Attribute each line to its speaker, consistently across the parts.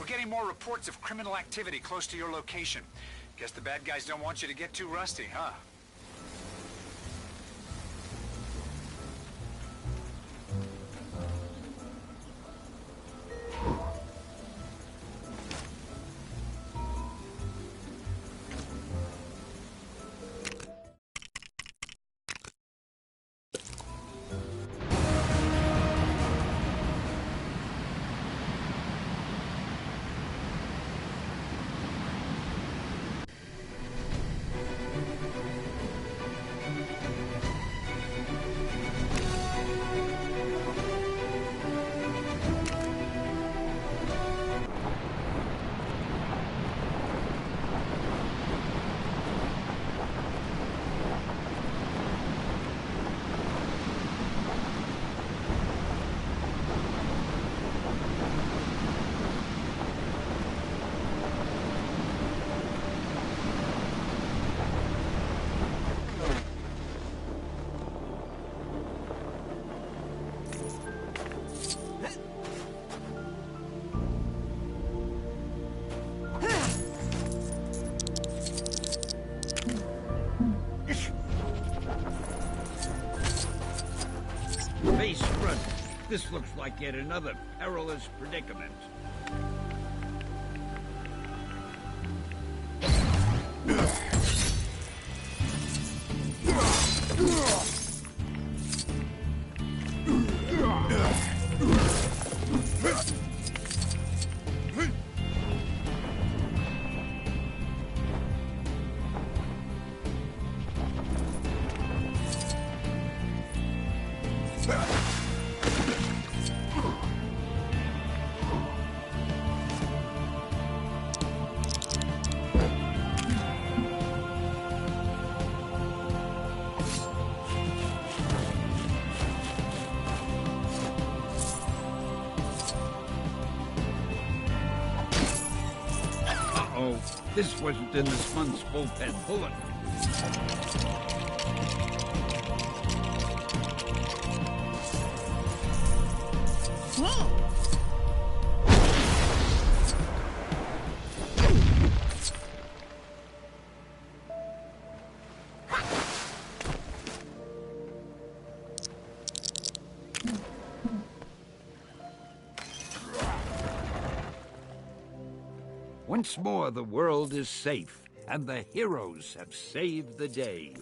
Speaker 1: getting more reports of criminal activity close to your location. Guess the bad guys don't want you to get too rusty, huh?
Speaker 2: Face front. This looks like yet another perilous predicament. This wasn't in this month's bullpen bullet.
Speaker 3: Whoa!
Speaker 2: Once more, the world is safe, and the heroes have saved the day.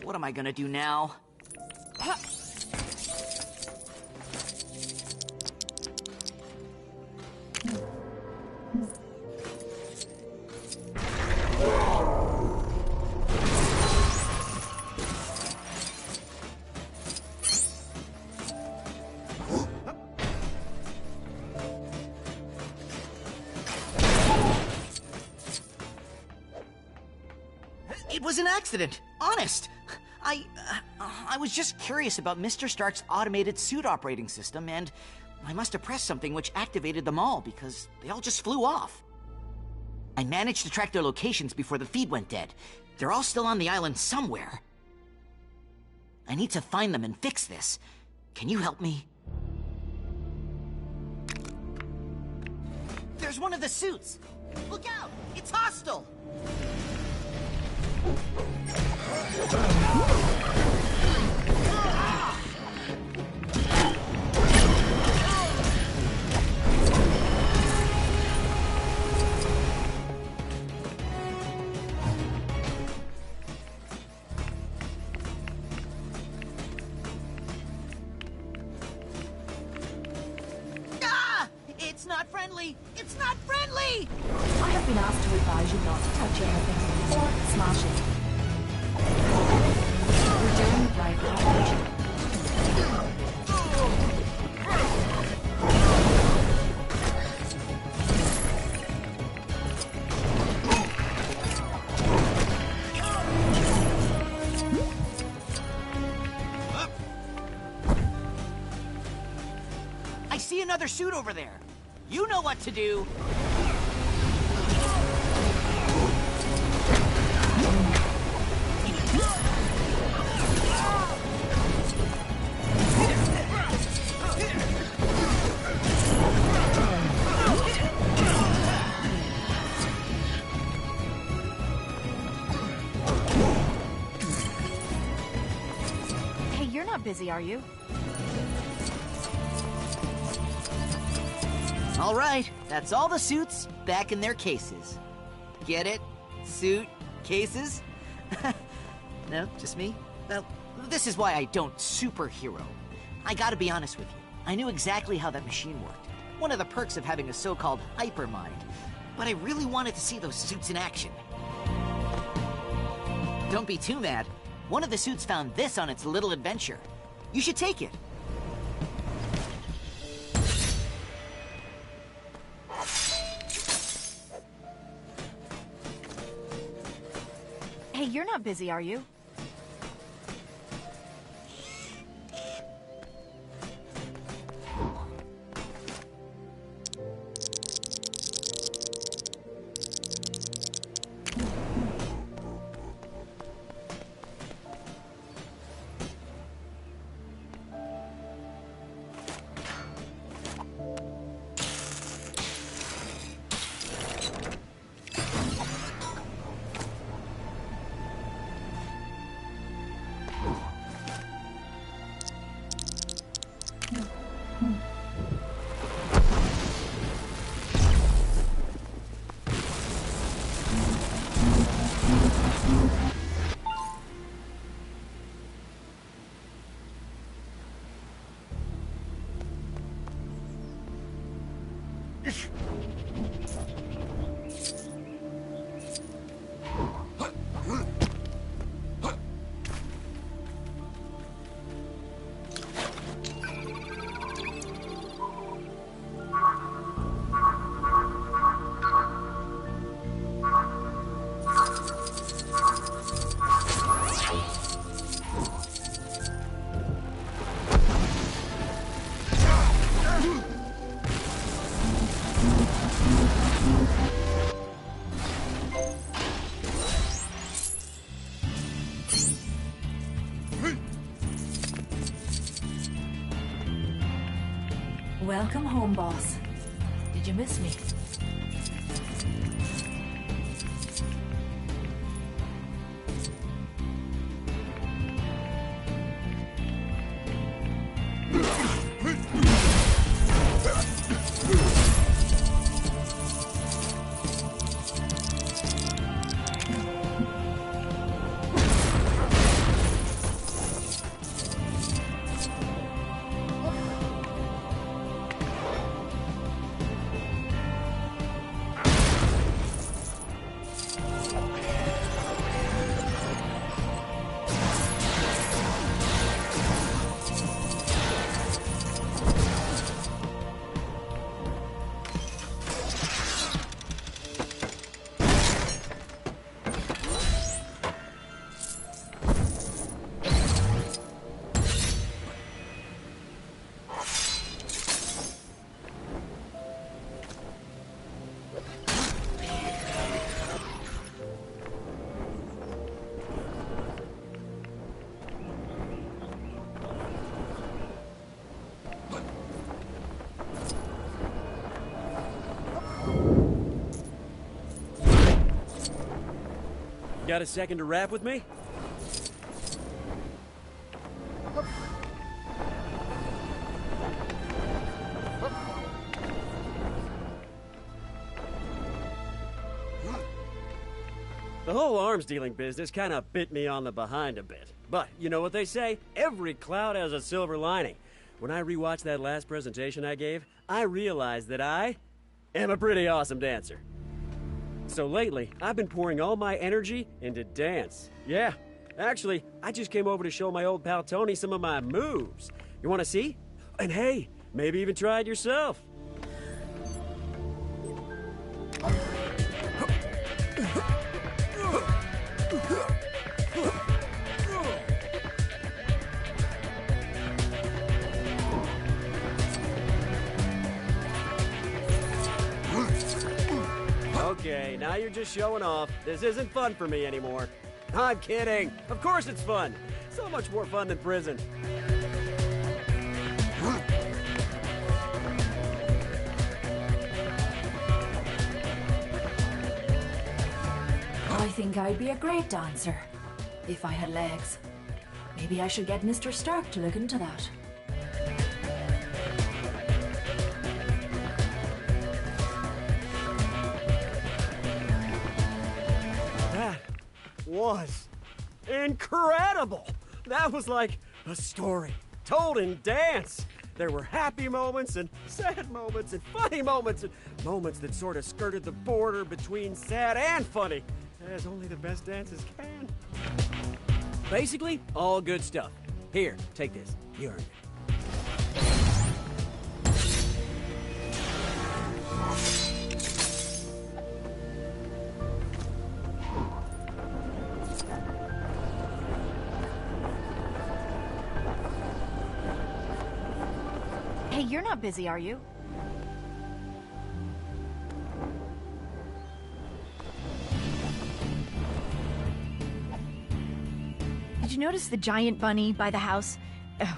Speaker 4: What am I gonna do now? It was an accident, honest. I was just curious about Mr. Stark's automated suit operating system, and I must have pressed something which activated them all because they all just flew off. I managed to track their locations before the feed went dead. They're all still on the island somewhere. I need to find them and fix this. Can you help me? There's one of the suits! Look out! It's hostile! It's not friendly! It's not friendly!
Speaker 5: I have been asked to advise you not to touch anything or smash it. We're doing it right now.
Speaker 4: I see another suit over there. You know what to do.
Speaker 5: Hey, you're not busy, are you?
Speaker 4: All right, that's all the suits back in their cases. Get it? Suit cases? No, just me? Well, this is why I don't superhero. I gotta be honest with you. I knew exactly how that machine worked. One of the perks of having a so-called hypermind. But I really wanted to see those suits in action. Don't be too mad. One of the suits found this on its little adventure. You should take it.
Speaker 5: Hey, you're not busy, are you? Welcome home, boss. Did you miss me?
Speaker 6: Got a second to rap with me? The whole arms dealing business kind of bit me on the behind a bit. But you know what they say? Every cloud has a silver lining. When I rewatched that last presentation I gave, I realized that I am a pretty awesome dancer. So lately, I've been pouring all my energy into dance. Yeah, actually, I just came over to show my old pal Tony some of my moves. You want to see? And hey, maybe even try it yourself. Okay, now you're just showing off. This isn't fun for me anymore. I'm kidding. Of course it's fun. So much more fun than prison.
Speaker 5: I think I'd be a great dancer. If I had legs. Maybe I should get Mr. Stark to look into that.
Speaker 6: That was incredible! That was like a story told in dance. There were happy moments and sad moments and funny moments and moments that sort of skirted the border between sad and funny, as only the best dances can. Basically, all good stuff. Here, take this. You earned it.
Speaker 7: Hey, you're not busy, are you? Did you notice the giant bunny by the house?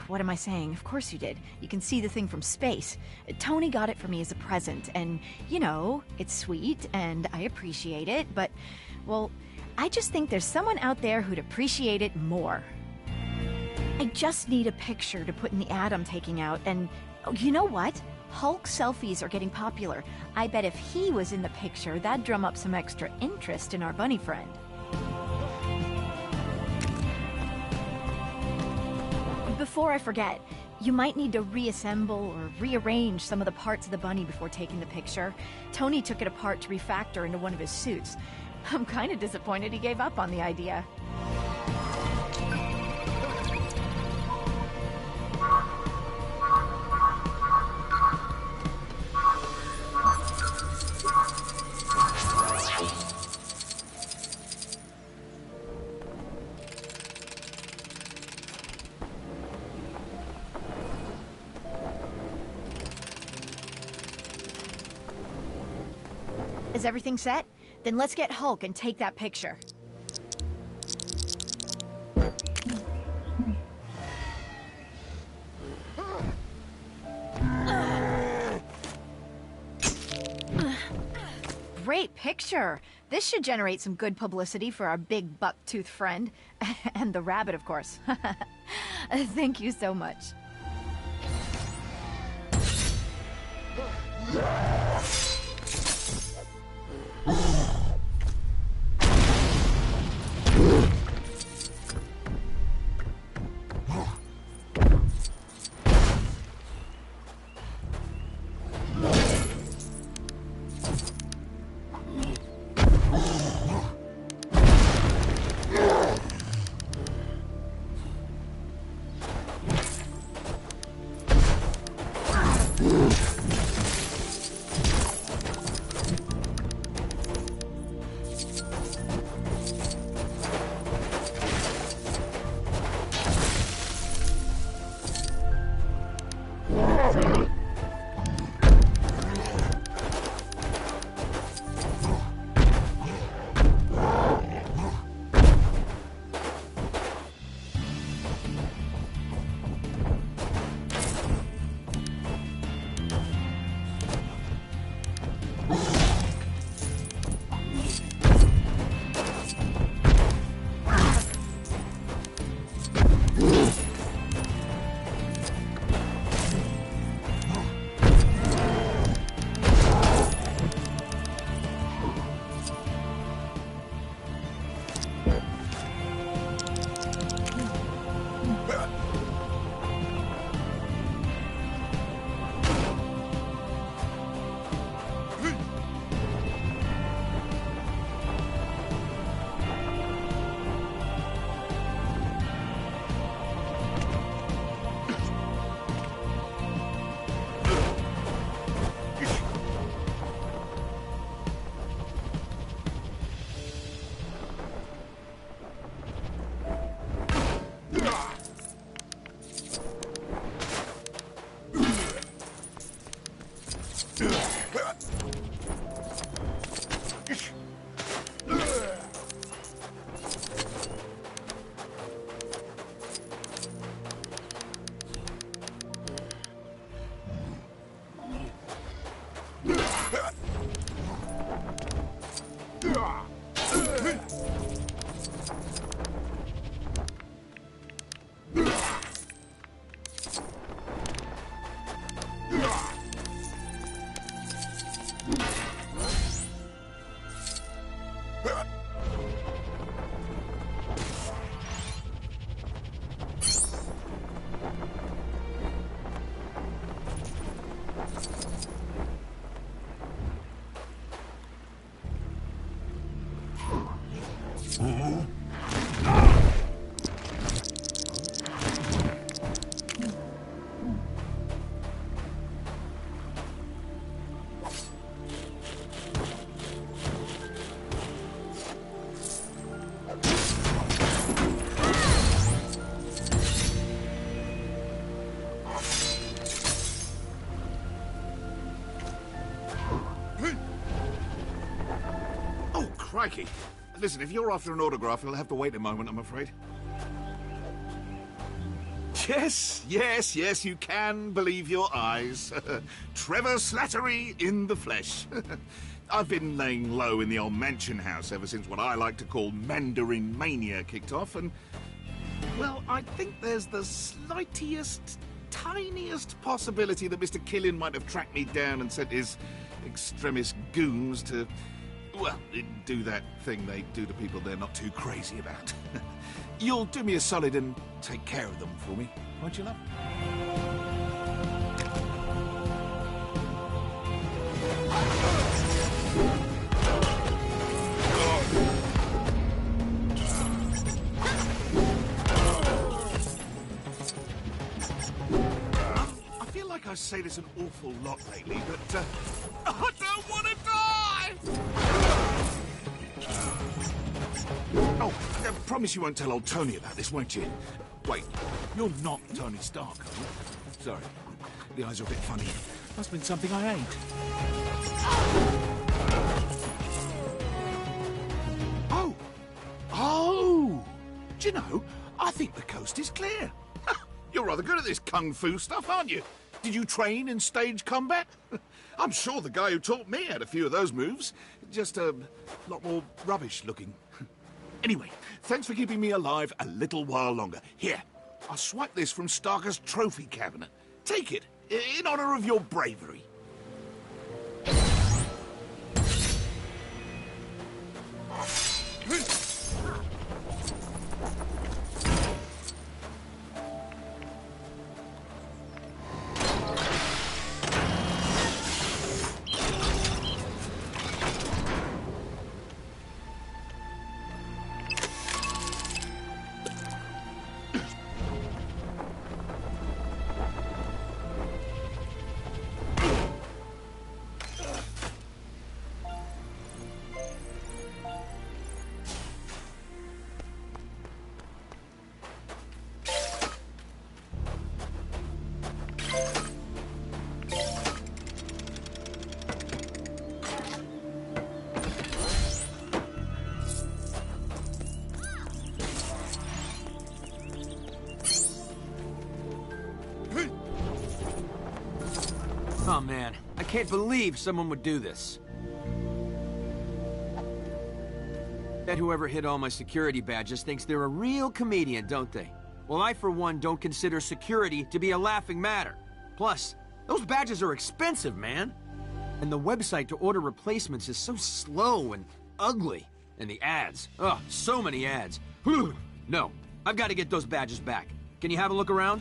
Speaker 7: What am I saying? Of course you did. You can see the thing from space. Tony got it for me as a present, and, you know, it's sweet, and I appreciate it, but, well, I just think there's someone out there who'd appreciate it more. I just need a picture to put in the ad I'm taking out, and, oh, you know what? Hulk selfies are getting popular. I bet if he was in the picture, that'd drum up some extra interest in our bunny friend. Before I forget, you might need to reassemble or rearrange some of the parts of the bunny before taking the picture. Tony took it apart to refactor into one of his suits. I'm kind of disappointed he gave up on the idea. Is everything set? Then let's get Hulk and take that picture. Great picture. This should generate some good publicity for our big buck-toothed friend. And the rabbit, of course. Thank you so much.
Speaker 8: Crikey. Listen, if you're after an autograph, you'll have to wait a moment, I'm afraid. Yes, you can believe your eyes. Trevor Slattery in the flesh. I've been laying low in the old mansion house ever since what I like to call Mandarin Mania kicked off, and, well, I think there's the slightest, tiniest possibility that Mr. Killian might have tracked me down and sent his extremist goons to, well, do that thing they do to people they're not too crazy about. You'll do me a solid and take care of them for me, won't you, love? I feel like I say this an awful lot lately, but I don't want to die! Oh, I promise you won't tell old Tony about this, won't you? Wait, you're not Tony Stark, are you? Sorry, the eyes are a bit funny. Must have been something I ate. Oh! Do you know, I think the coast is clear. You're rather good at this kung fu stuff, aren't you? Did you train in stage combat? I'm sure the guy who taught me had a few of those moves. Just a lot more rubbish looking. Anyway, thanks for keeping me alive a little while longer. Here, I'll swipe this from Starker's trophy cabinet. Take it, in honor of your bravery.
Speaker 9: Oh man, I can't believe someone would do this. Bet whoever hid all my security badges thinks they're a real comedian, don't they? Well, I for one don't consider security to be a laughing matter. Plus, those badges are expensive, man. And the website to order replacements is so slow and ugly. And the ads, oh, so many ads. Whew. No, I've got to get those badges back. Can you have a look around?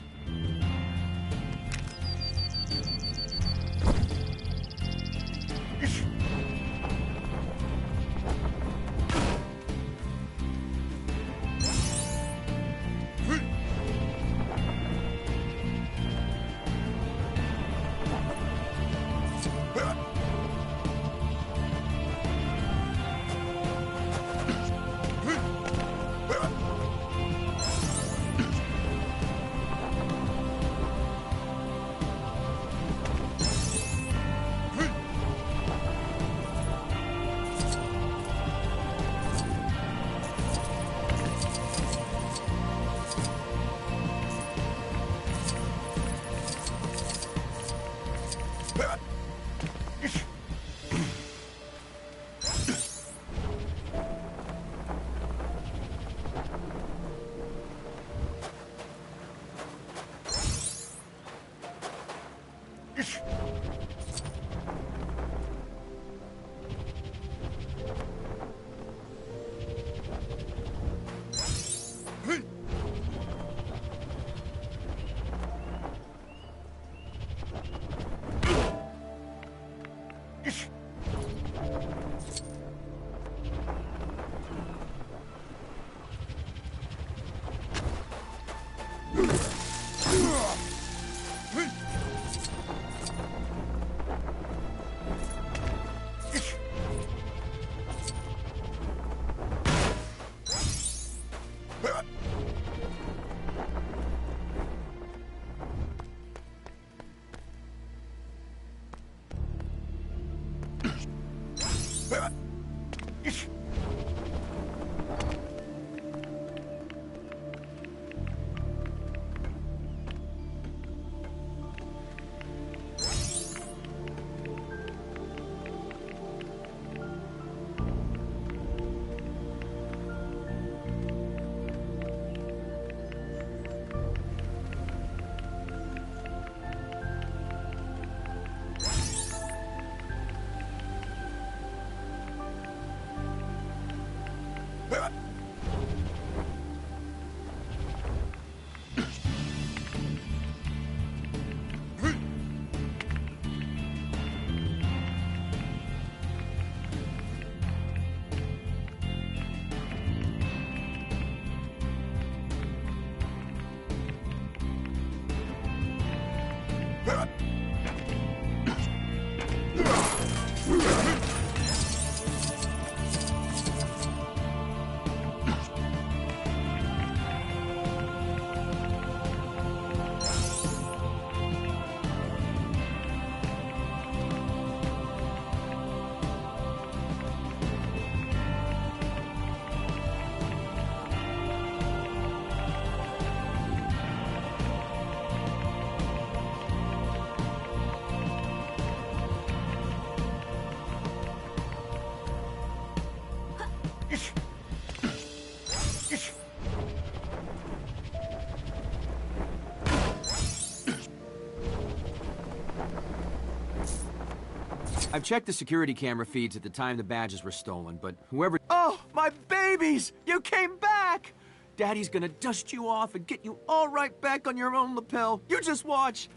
Speaker 9: I've checked the security camera feeds at the time the badges were stolen, but whoever— Oh, my babies! You came back! Daddy's gonna dust you off and get you all right back on your own lapel. You just watch.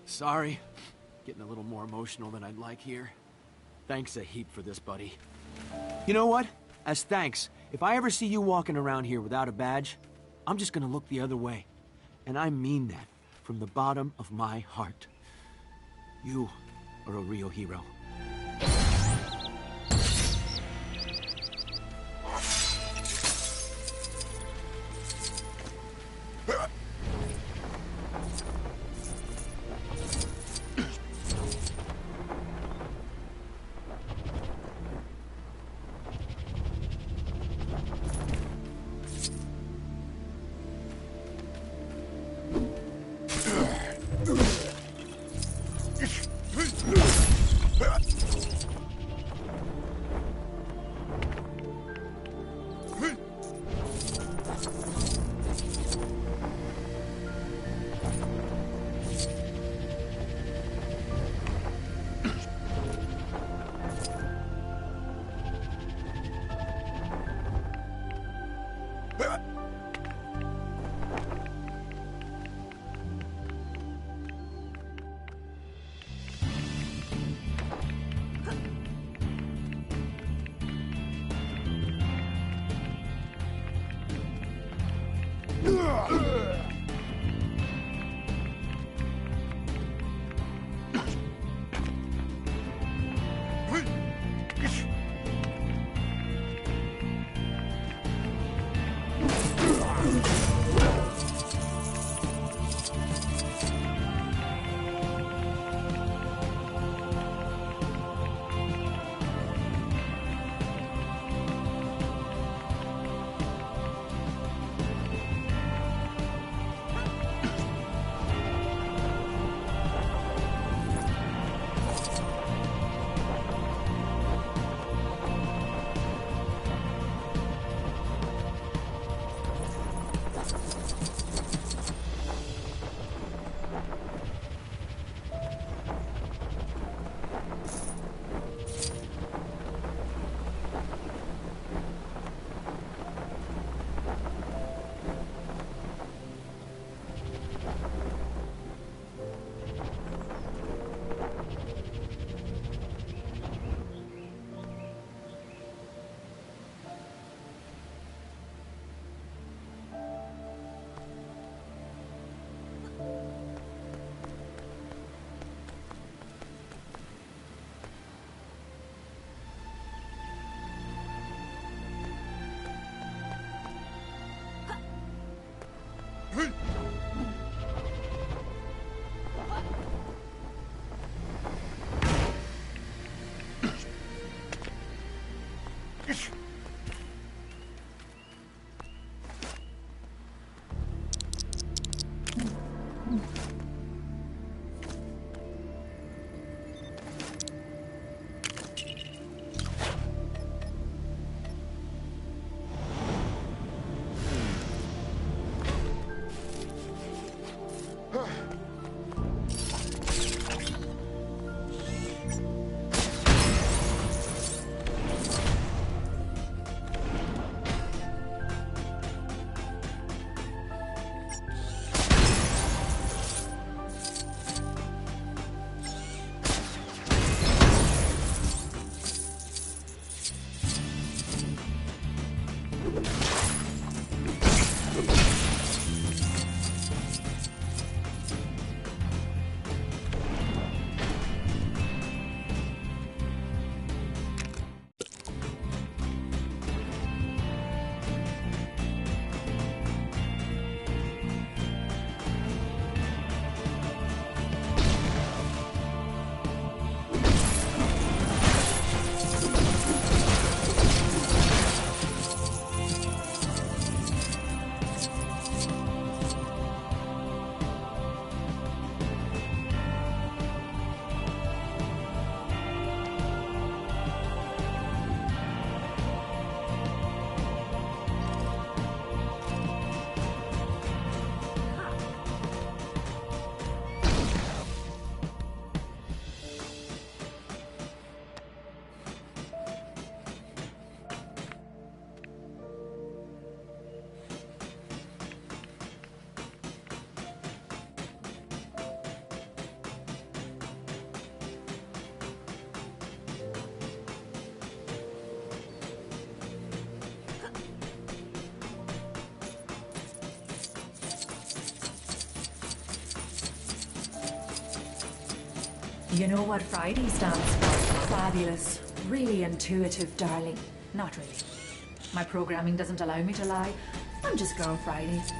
Speaker 9: Sorry. Getting a little more emotional than I'd like here. Thanks a heap for this, buddy. You know what? As thanks, if I ever see you walking around here without a badge, I'm just gonna look the other way. And I mean that from the bottom of my heart. You are a real hero.
Speaker 5: You know what Friday stands for? Fabulous. Really intuitive, darling. Not really. My programming doesn't allow me to lie. I'm just Girl Fridays.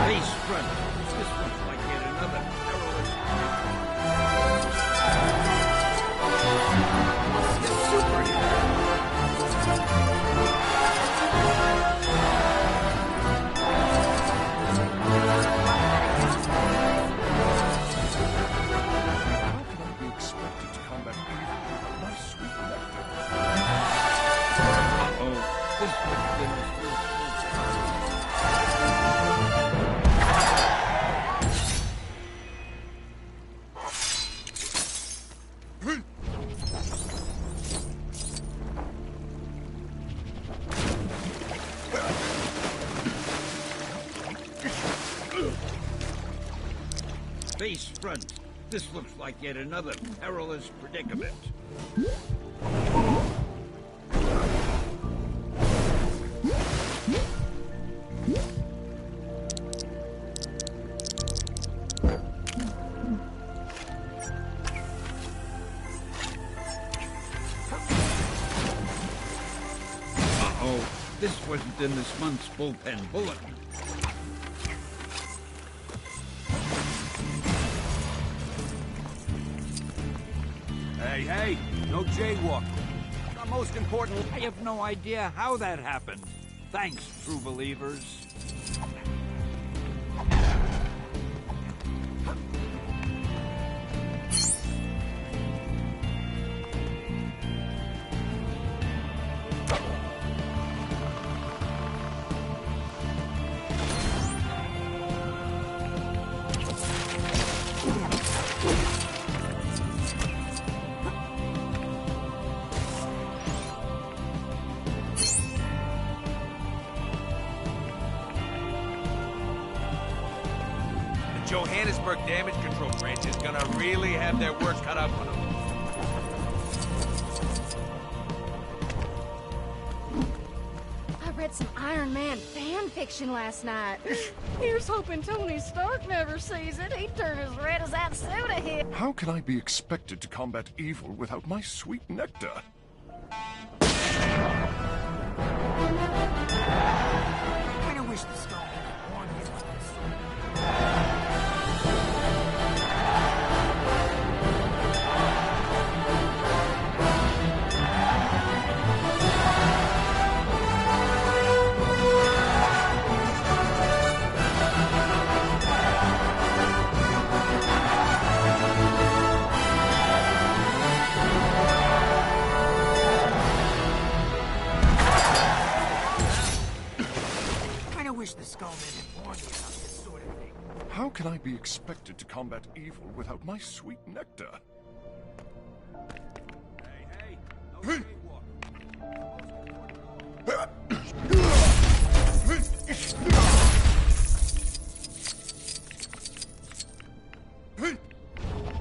Speaker 2: Face front. This looks like yet another perilous...
Speaker 10: How can I be expected to combat evil without my sweet nectar?
Speaker 2: Uh-oh. This must have been the first face front. This looks like yet another perilous predicament. Uh-oh. This wasn't in this month's bullpen bulletin.
Speaker 9: Hey, no jaywalking. Most important...
Speaker 2: I have no idea how that happened. Thanks, true believers.
Speaker 11: Johannesburg Damage Control Branch is gonna really have their work cut out for them.
Speaker 3: I read some Iron Man fan fiction last night. Here's hoping Tony Stark never sees it. He'd turn as red as that soda hit.
Speaker 10: How can I be expected to combat evil without my sweet nectar?
Speaker 9: I wish the skull had warned me about this. Wish the Skullman had warned me about this sort of thing.
Speaker 10: How can I be expected to combat evil without my sweet nectar?
Speaker 9: Hey, no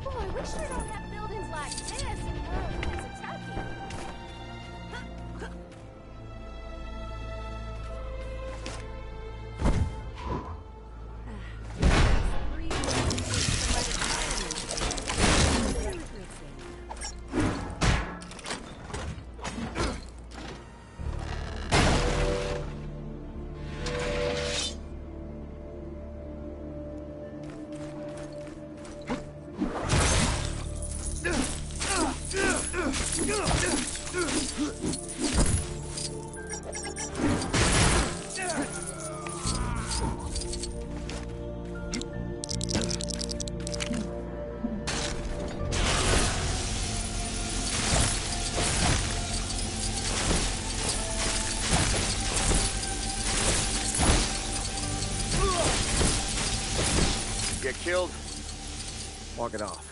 Speaker 3: Boy, I wish we don't have buildings like this in rural Kentucky.
Speaker 11: Get killed, walk it off.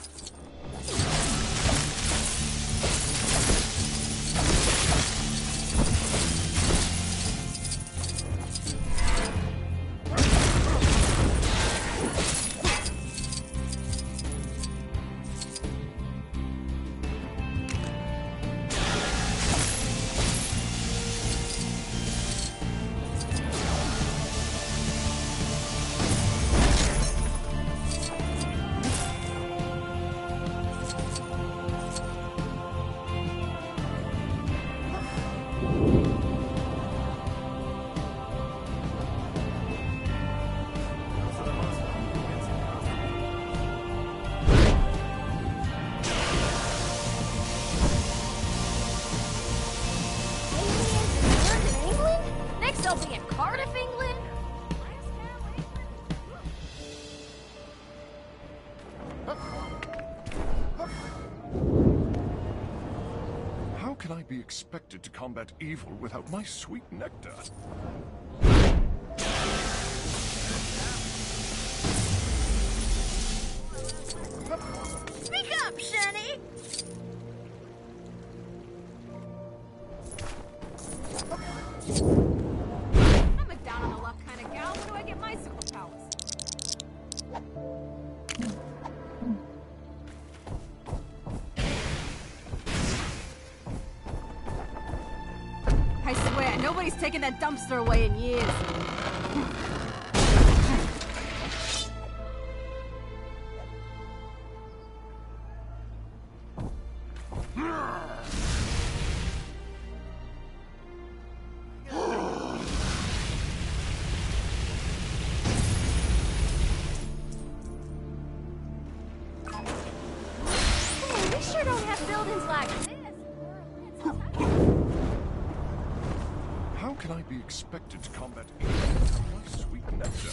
Speaker 10: How can I be expected to combat evil without my sweet nectar?
Speaker 3: Speak up, Shani! I'm a down-on-the-luck kind of gal. Where do I get my superpowers? I swear, nobody's taken that dumpster away in years. We sure don't have buildings like this.
Speaker 10: How can I be expected to combat evil without my sweet nectar?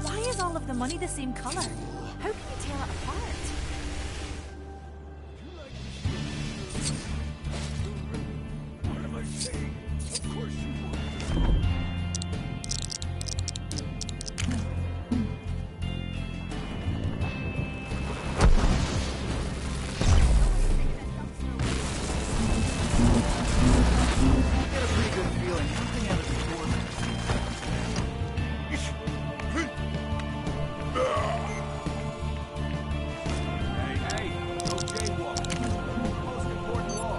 Speaker 7: Why is all of the money the same color? How can you tell it apart?
Speaker 10: What am I saying? Of course you would.
Speaker 12: I get a pretty good feeling something out of the corner.
Speaker 10: Hey, no jaywalking. Most important law.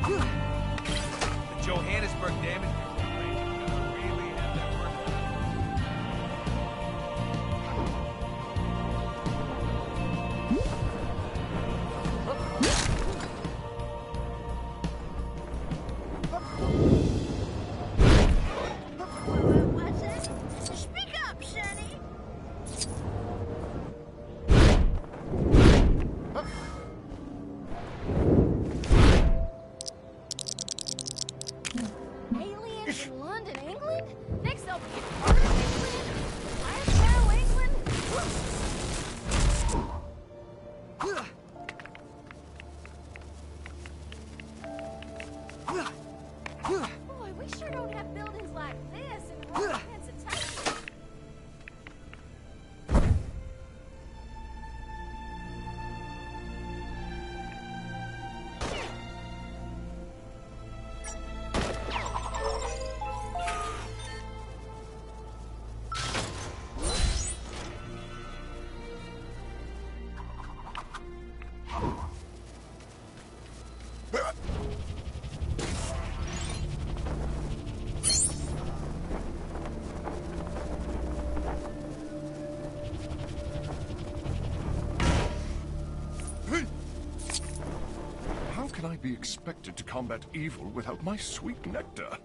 Speaker 11: The Johannesburg damage control range is gonna really have their work cut out.
Speaker 3: What's it? Speak up, Shani! Aliens in London, England? Next they'll be in England? Glasgow, England? Boy, we sure don't have buildings like this in rural Pennsylvania.
Speaker 10: How can I be expected to combat evil without my sweet nectar?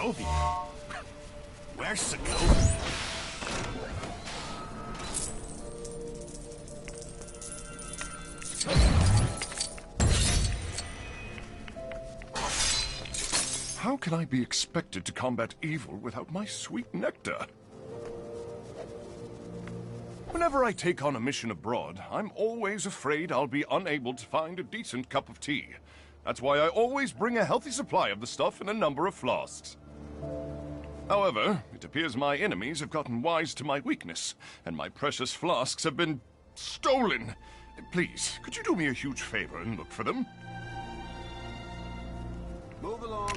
Speaker 10: Segovia? Where's Segovia? How can I be expected to combat evil without my sweet nectar? Whenever I take on a mission abroad, I'm always afraid I'll be unable to find a decent cup of tea. That's why I always bring a healthy supply of the stuff in a number of flasks. However, it appears my enemies have gotten wise to my weakness, and my precious flasks have been stolen. Please, could you do me a huge favor and look for them?
Speaker 13: Move along.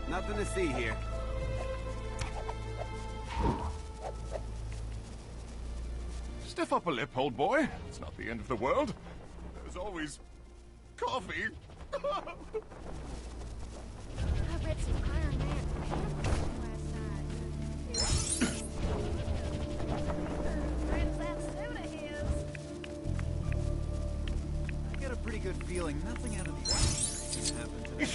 Speaker 13: Nothing to see here.
Speaker 10: Stiff up a lip, old boy. It's not the end of the world. There's always coffee.
Speaker 3: I read some Iron Man fan fiction last night. Red that suit of his.
Speaker 12: I get a pretty good feeling nothing out of the ordinary can happen today.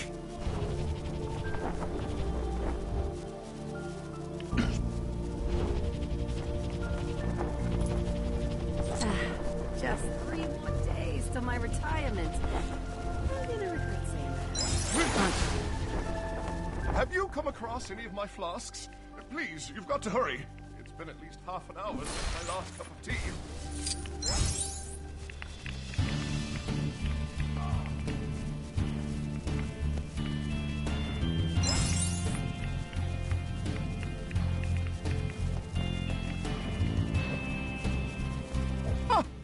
Speaker 14: Just 3 more days to my retirement. I'm gonna regret saying that.
Speaker 10: Have you come across any of my flasks? Please, you've got to hurry. It's been at least half an hour since my last cup of tea.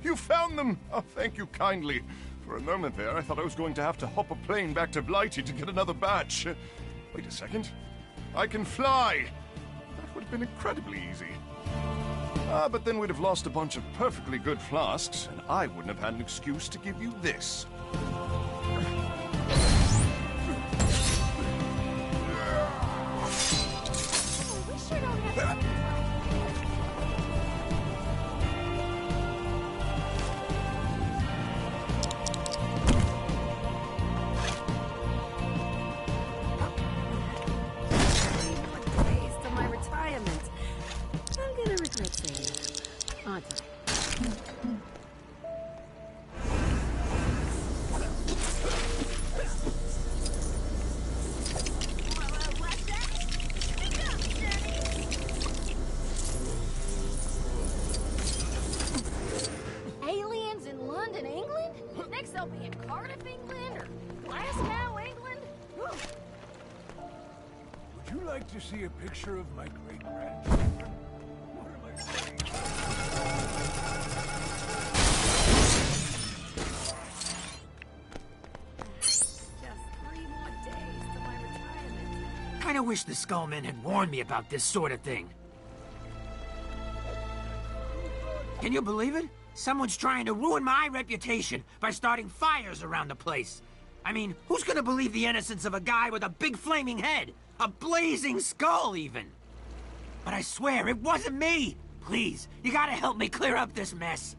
Speaker 10: You found them! Oh, thank you kindly. For a moment there, I thought I was going to have to hop a plane back to Blighty to get another batch. Wait a second. I can fly! That would have been incredibly easy. But then we'd have lost a bunch of perfectly good flasks, and I wouldn't have had an excuse to give you this.
Speaker 3: We sure don't have to...
Speaker 15: To see a picture of my great-grandchildren? What am I saying?
Speaker 14: Just 3 more days to my retirement.
Speaker 9: Kinda wish the Skullmen had warned me about this sort of thing. Can you believe it? Someone's trying to ruin my reputation by starting fires around the place. I mean, who's gonna believe the innocence of a guy with a big flaming head? A blazing skull, even. But I swear, it wasn't me. Please, you gotta help me clear up this mess.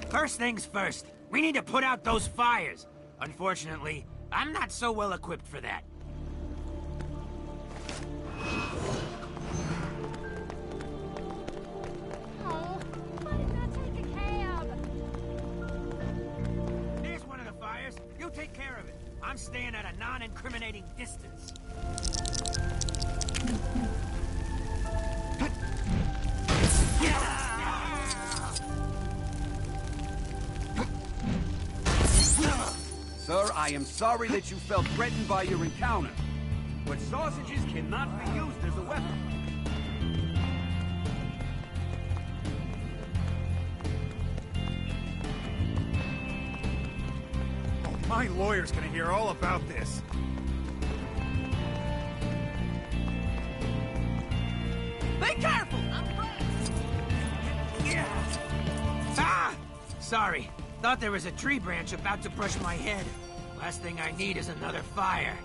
Speaker 9: First things first, we need to put out those fires. Unfortunately, I'm not so well equipped for that.
Speaker 3: Oh, why didn't I take a cab?
Speaker 9: Here's one of the fires. You take care of it. I'm staying at a non-incriminating distance.
Speaker 16: Sir, I am sorry that you felt threatened by your encounter, but sausages cannot be used as a weapon.
Speaker 11: My lawyer's gonna hear all about this.
Speaker 9: Be careful! Ah! Sorry. Thought there was a tree branch about to brush my head. Last thing I need is another fire.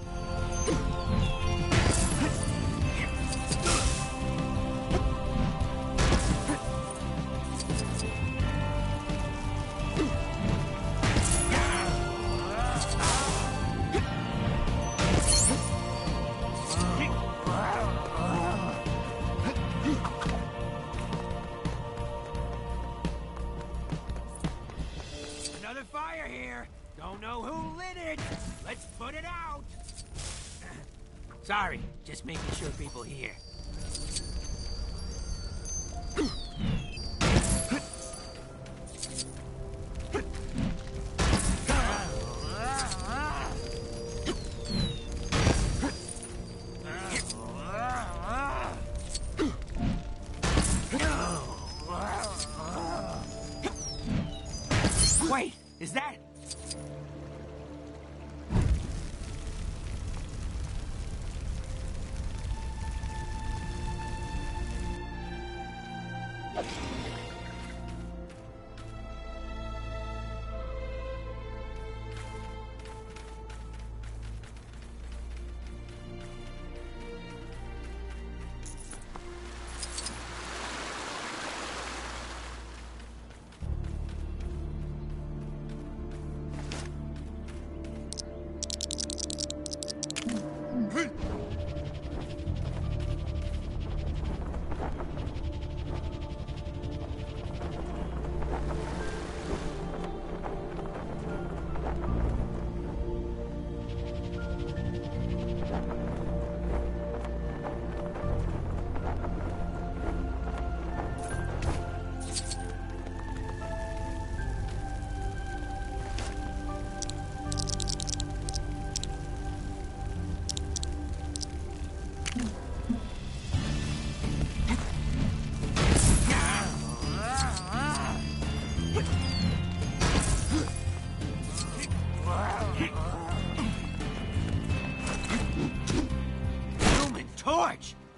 Speaker 17: Put it out! Sorry, just making sure people hear. Wait, is that...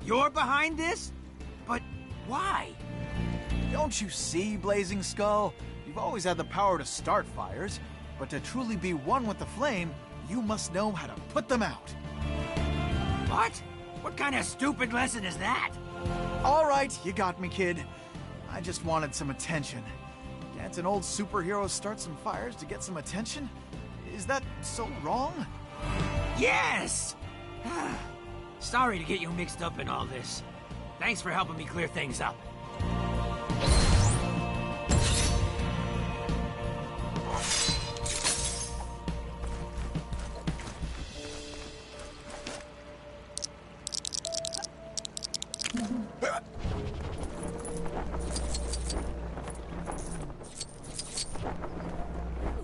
Speaker 17: You're behind this? But why?
Speaker 12: Don't you see, Blazing Skull? You've always had the power to start fires, but to truly be one with the flame, you must know how to put them out.
Speaker 17: What? What kind of stupid lesson is that?
Speaker 12: All right, you got me, kid. I just wanted some attention. Can't an old superhero start some fires to get some attention? Is that so wrong?
Speaker 17: Yes! Sorry to get you mixed up in all this. Thanks for helping me clear things up.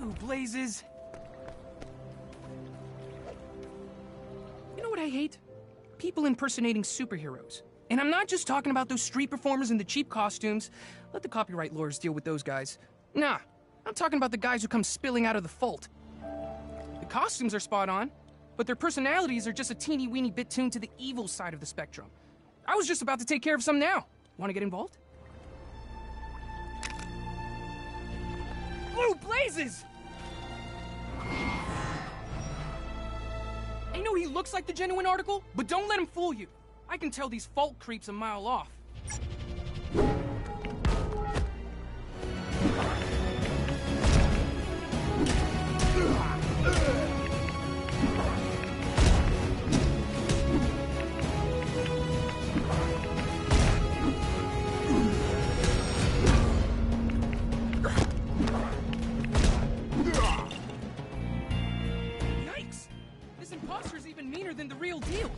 Speaker 18: Ooh, blazes. You know what I hate? People impersonating superheroes. And I'm not just talking about those street performers in the cheap costumes. Let the copyright lawyers deal with those guys. Nah, I'm talking about the guys who come spilling out of the vault. The costumes are spot on, but their personalities are just a teeny-weeny bit tuned to the evil side of the spectrum. I was just about to take care of some now. Want to get involved? Blue blazes! I know he looks like the genuine article, but don't let him fool you. I can tell these fault creeps a mile off. Yikes! This imposter's even meaner than the real deal.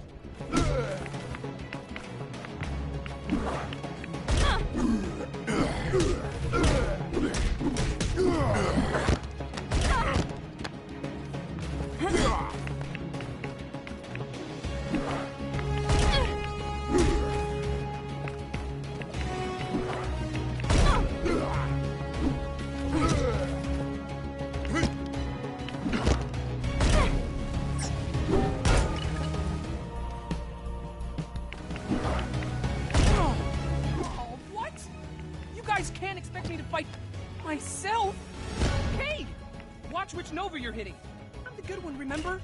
Speaker 18: Can't expect me to fight myself. Hey, watch which Nova you're hitting. I'm the good one, remember?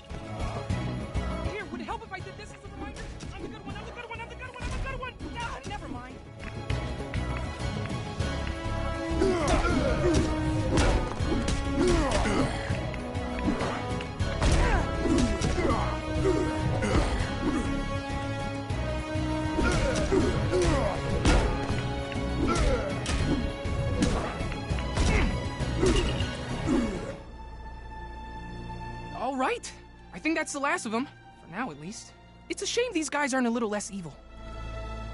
Speaker 18: Here, would it help if I did this as a reminder? I'm the good one, I'm the good one, I'm the good one, I'm the good one. Nah, never mind. All right, I think that's the last of them. For now, at least. It's a shame these guys aren't a little less evil.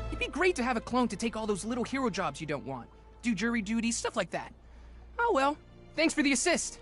Speaker 18: It'd be great to have a clone to take all those little hero jobs you don't want. Do jury duties, stuff like that. Oh well. Thanks for the assist.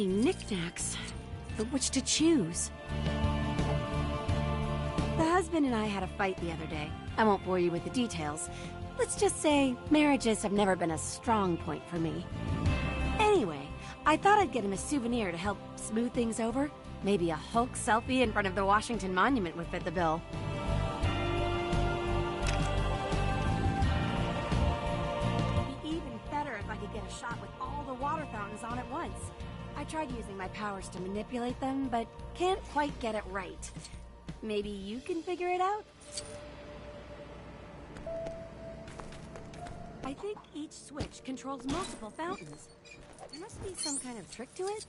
Speaker 14: Knickknacks. But which to choose? The husband and I had a fight the other day. I won't bore you with the details. Let's just say marriages have never been a strong point for me. Anyway, I thought I'd get him a souvenir to help smooth things over. Maybe a Hulk selfie in front of the Washington Monument would fit the bill. It'd be even better if I could get a shot with all the water fountains on at once. I tried using my powers to manipulate them, but can't quite get it right. Maybe you can figure it out? I think each switch controls multiple fountains. There must be some kind of trick to it.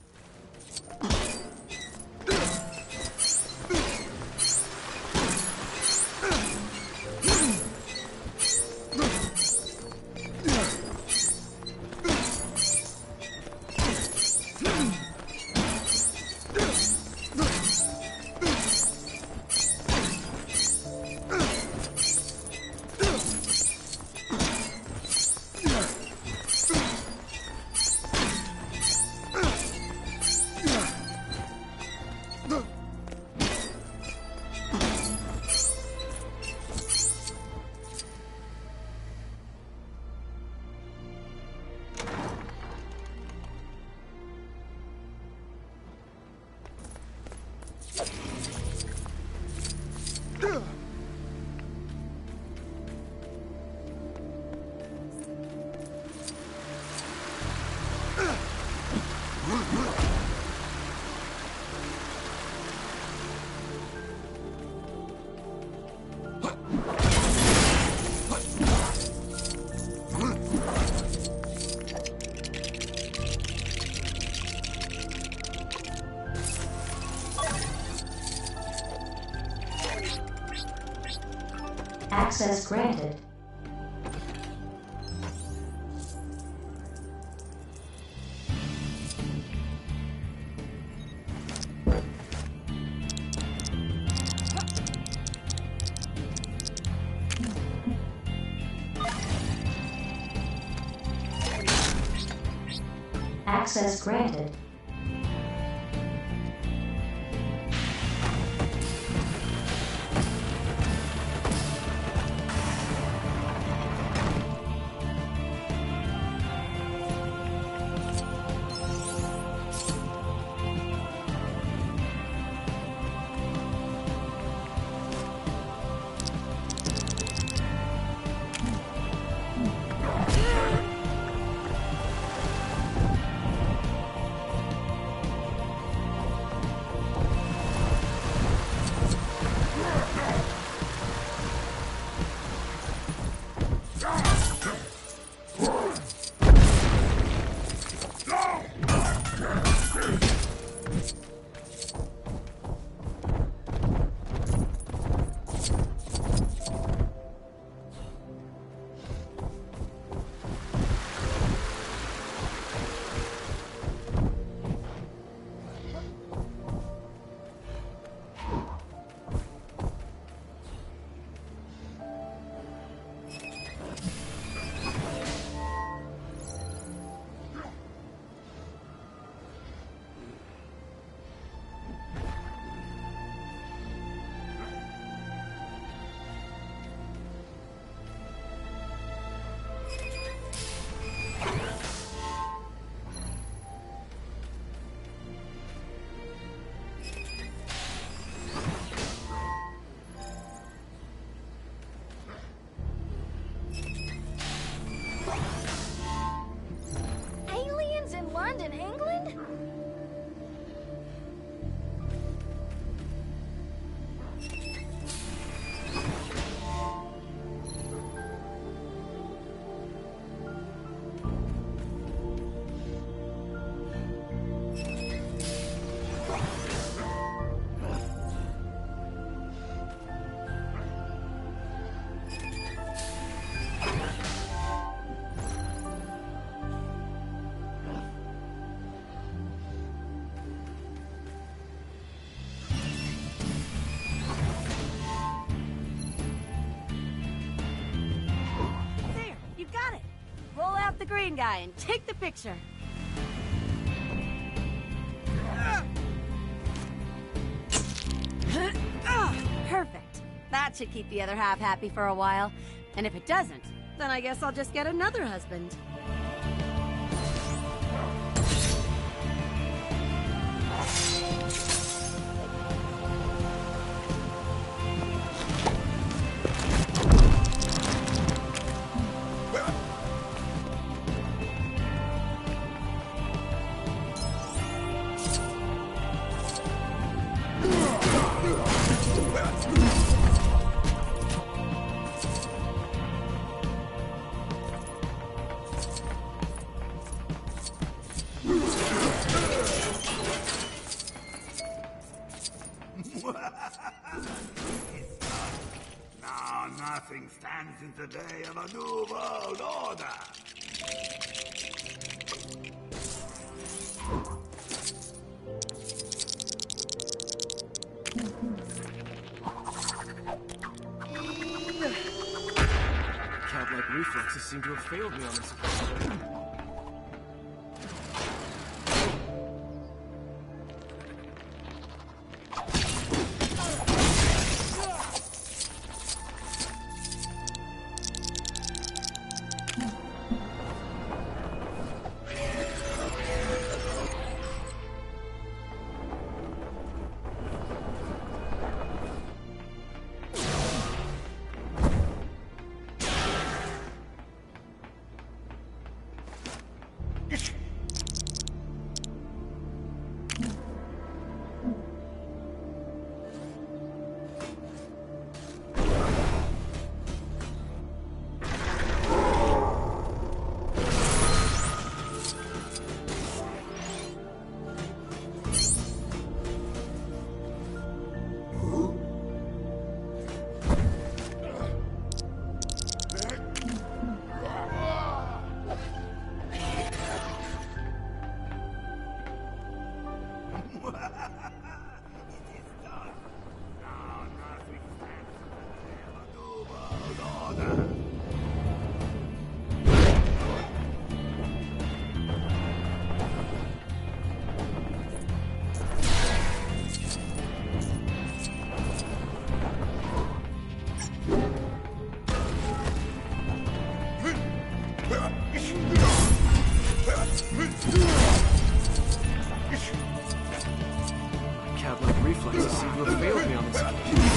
Speaker 19: Access granted. Access granted.
Speaker 14: the green guy and take the picture. Perfect. That should keep the other half happy for a while. And if it doesn't, then I guess I'll just get another husband.
Speaker 16: Now nothing stands in the way of a new world order.
Speaker 9: Cat-like reflexes seem to have failed me on this occasion. Cat-like reflexes seem to have failed me on this occasion.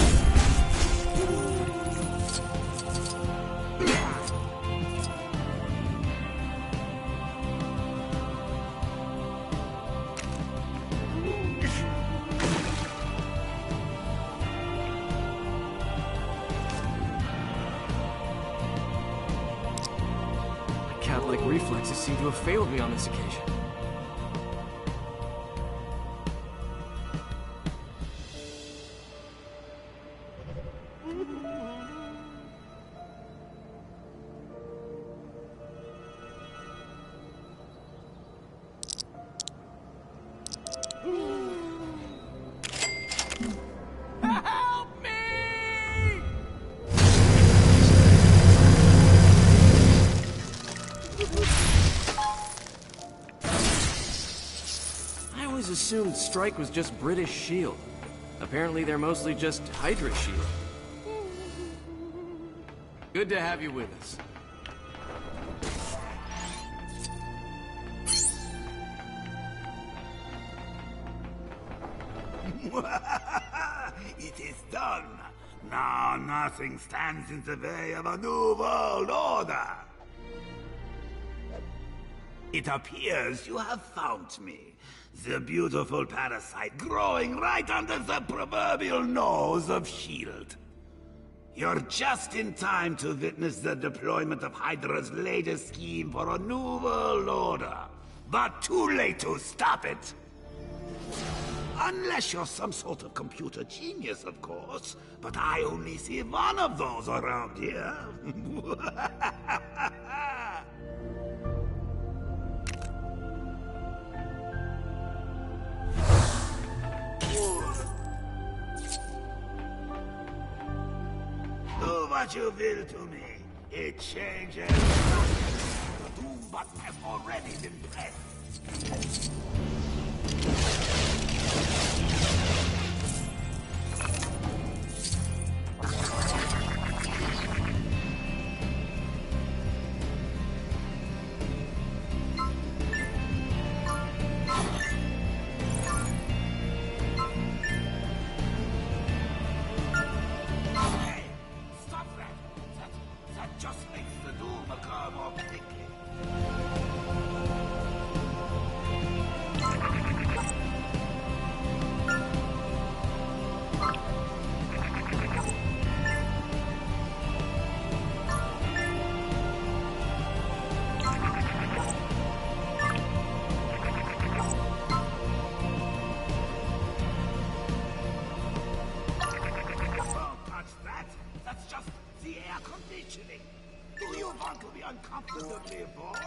Speaker 9: Cat-like reflexes seem to have failed me on this occasion.
Speaker 17: Help me!
Speaker 9: I always assumed Strike was just British S.H.I.E.L.D. Apparently they're mostly just Hydra S.H.I.E.L.D. Good to have you with us.
Speaker 16: It is done. Now nothing stands in the way of a new world order. It appears you have found me, the beautiful parasite growing right under the proverbial nose of S.H.I.E.L.D. You're just in time to witness the deployment of Hydra's latest scheme for a new world order. But too late to stop it. Unless you're some sort of computer genius, of course. But I only see one of those around here. Do what you will to me. It changes. button has already been pressed. Uncomfortably bored?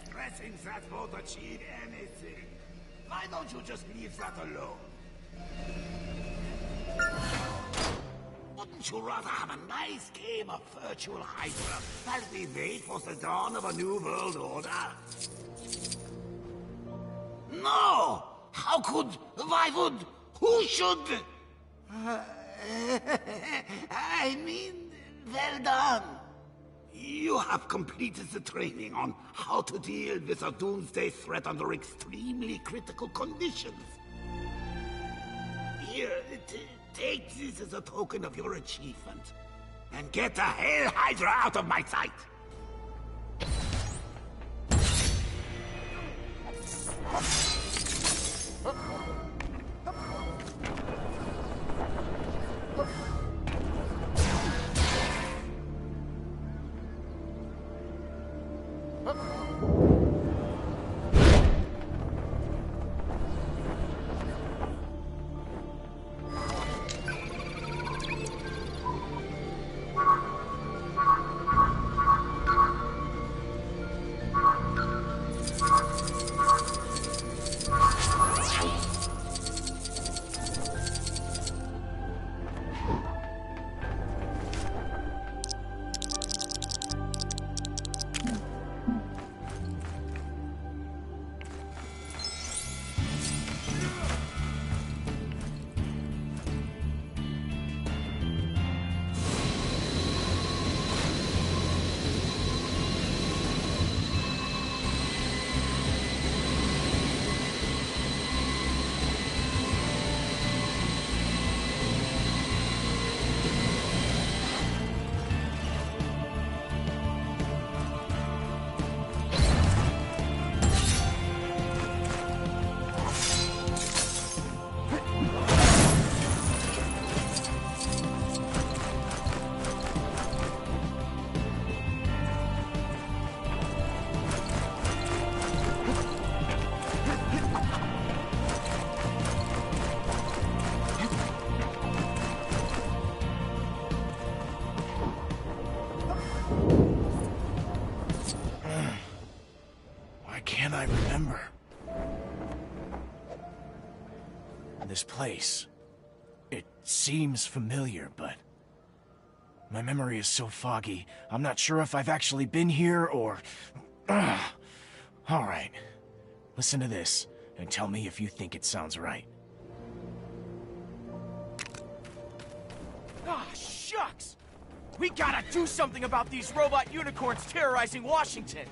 Speaker 16: Pressing that won't achieve anything. Why don't you just leave that alone? Wouldn't you rather have a nice game of virtual Hydra while we wait for the dawn of a new world order? No! How could? Why would? Who should? I mean, well done. You have completed the training on how to deal with a doomsday threat under extremely critical conditions. Here, take this as a token of your achievement. And get the hell Hydra out of my sight!
Speaker 12: This place. It seems familiar, but my memory is so foggy, I'm not sure if I've actually been here or... Alright, listen to this, and tell me if you think it sounds right. Ah, shucks! We gotta do something about these robot unicorns terrorizing Washington!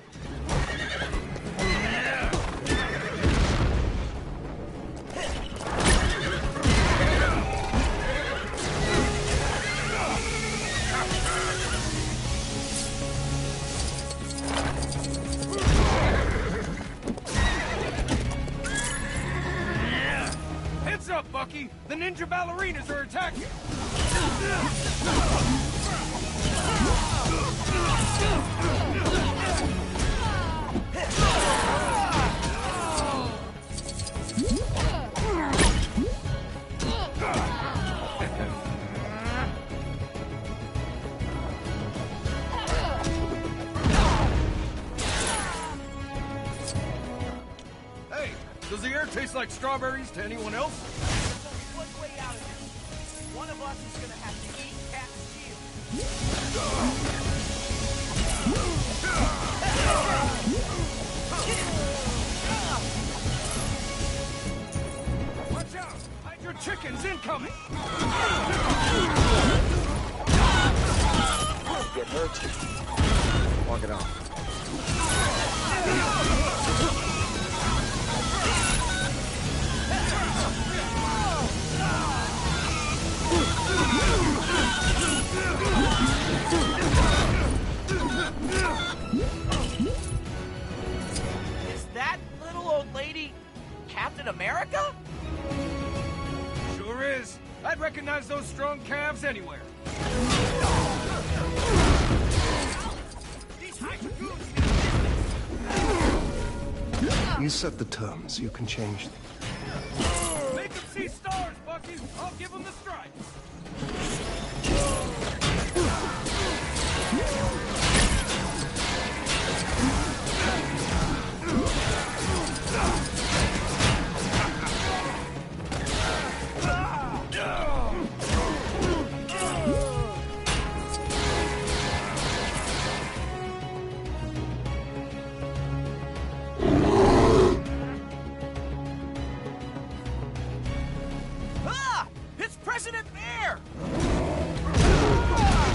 Speaker 18: Heads up, Bucky! The ninja ballerinas are attacking! Hey, does the air taste like strawberries to anyone else?
Speaker 12: There's only one way out of this. One of us is gonna have to eat Cap's shield.
Speaker 15: Falcons incoming!
Speaker 20: Get hurt? Walk it off.
Speaker 4: Is that little old lady Captain America?
Speaker 15: Sure is. I'd recognize those strong calves anywhere.
Speaker 21: You set the terms, you can change them.
Speaker 15: Make them see stars, Bucky! I'll give them the stripes!
Speaker 4: Ah! It's President Bear!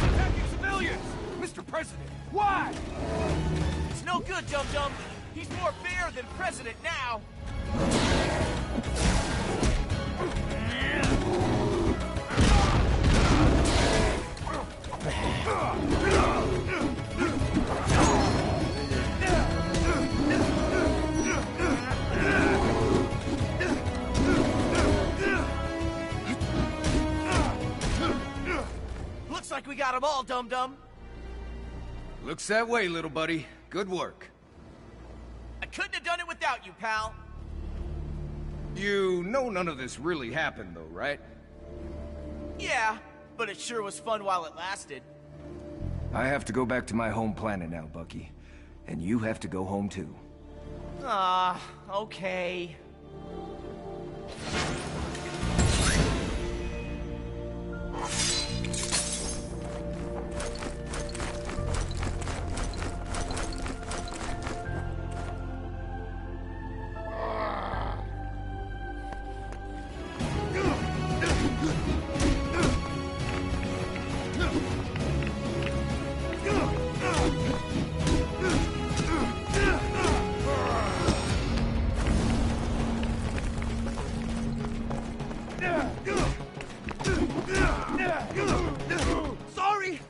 Speaker 15: Attacking civilians! Mr. President, why?
Speaker 4: It's no good, Dum Dum. He's more bear than president now. Looks like we got them all, Dum Dum.
Speaker 11: Looks that way, little buddy. Good work.
Speaker 4: I couldn't have done it without you, pal.
Speaker 11: You know none of this really happened, though, right?
Speaker 4: Yeah, but it sure was fun while it lasted.
Speaker 11: I have to go back to my home planet now, Bucky. And you have to go home, too.
Speaker 4: Ah, okay. Sorry!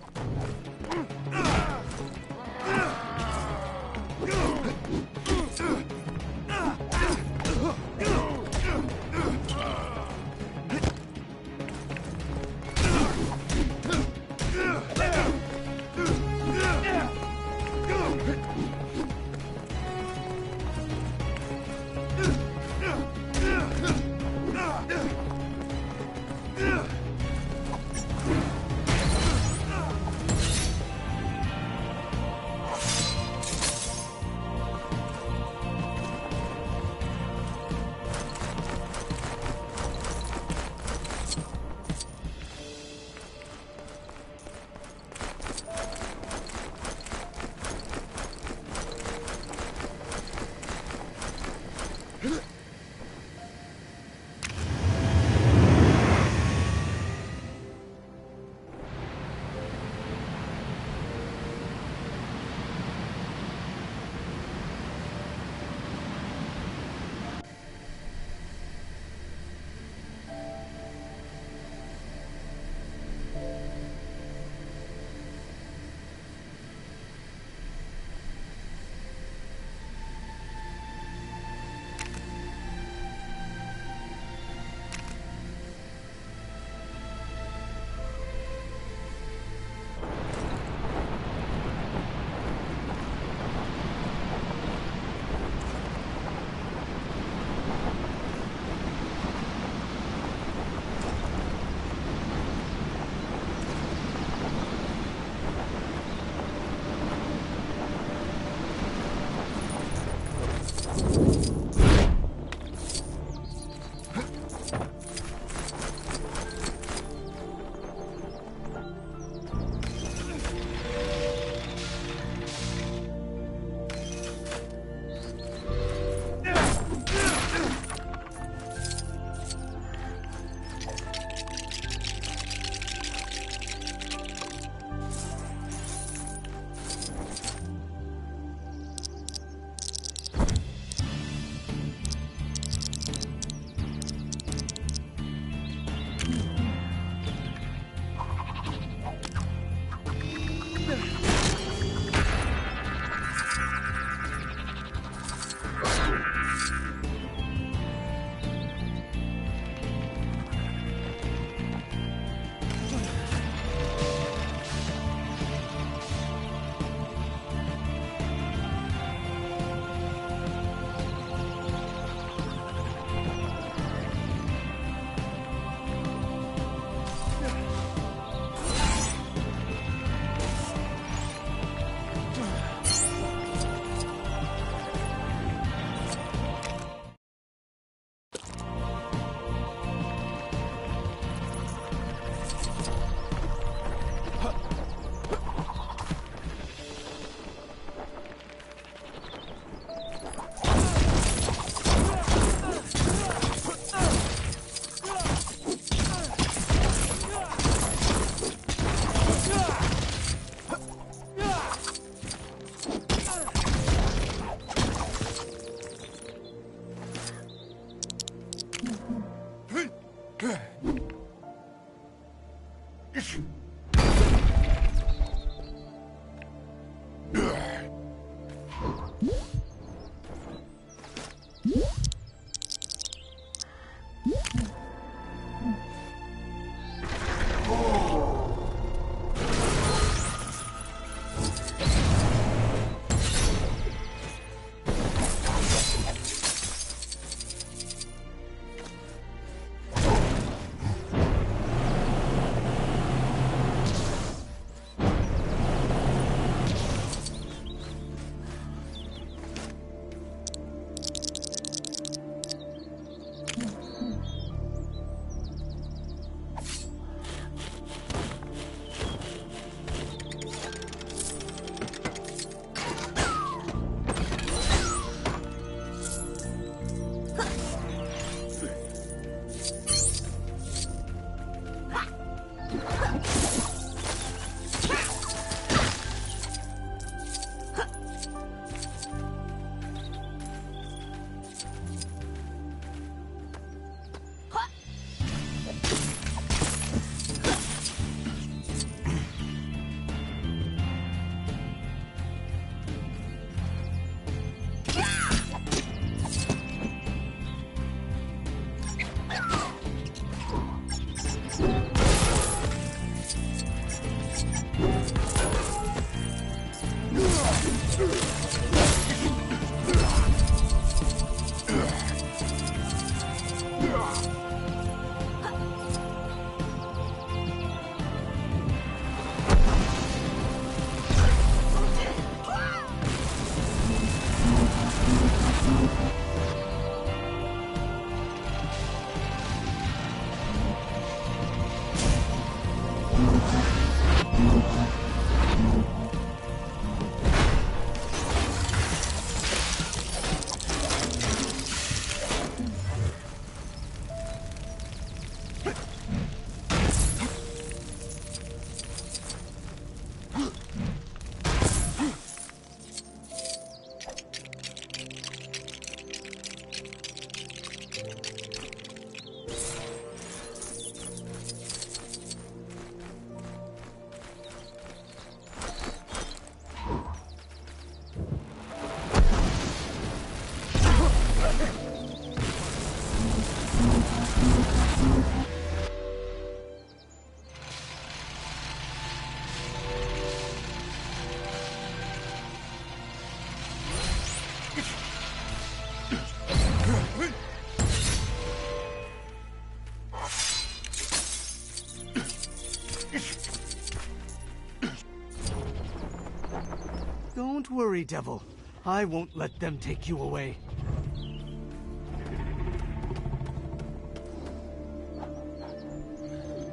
Speaker 12: Don't worry, Devil. I won't let them take you away.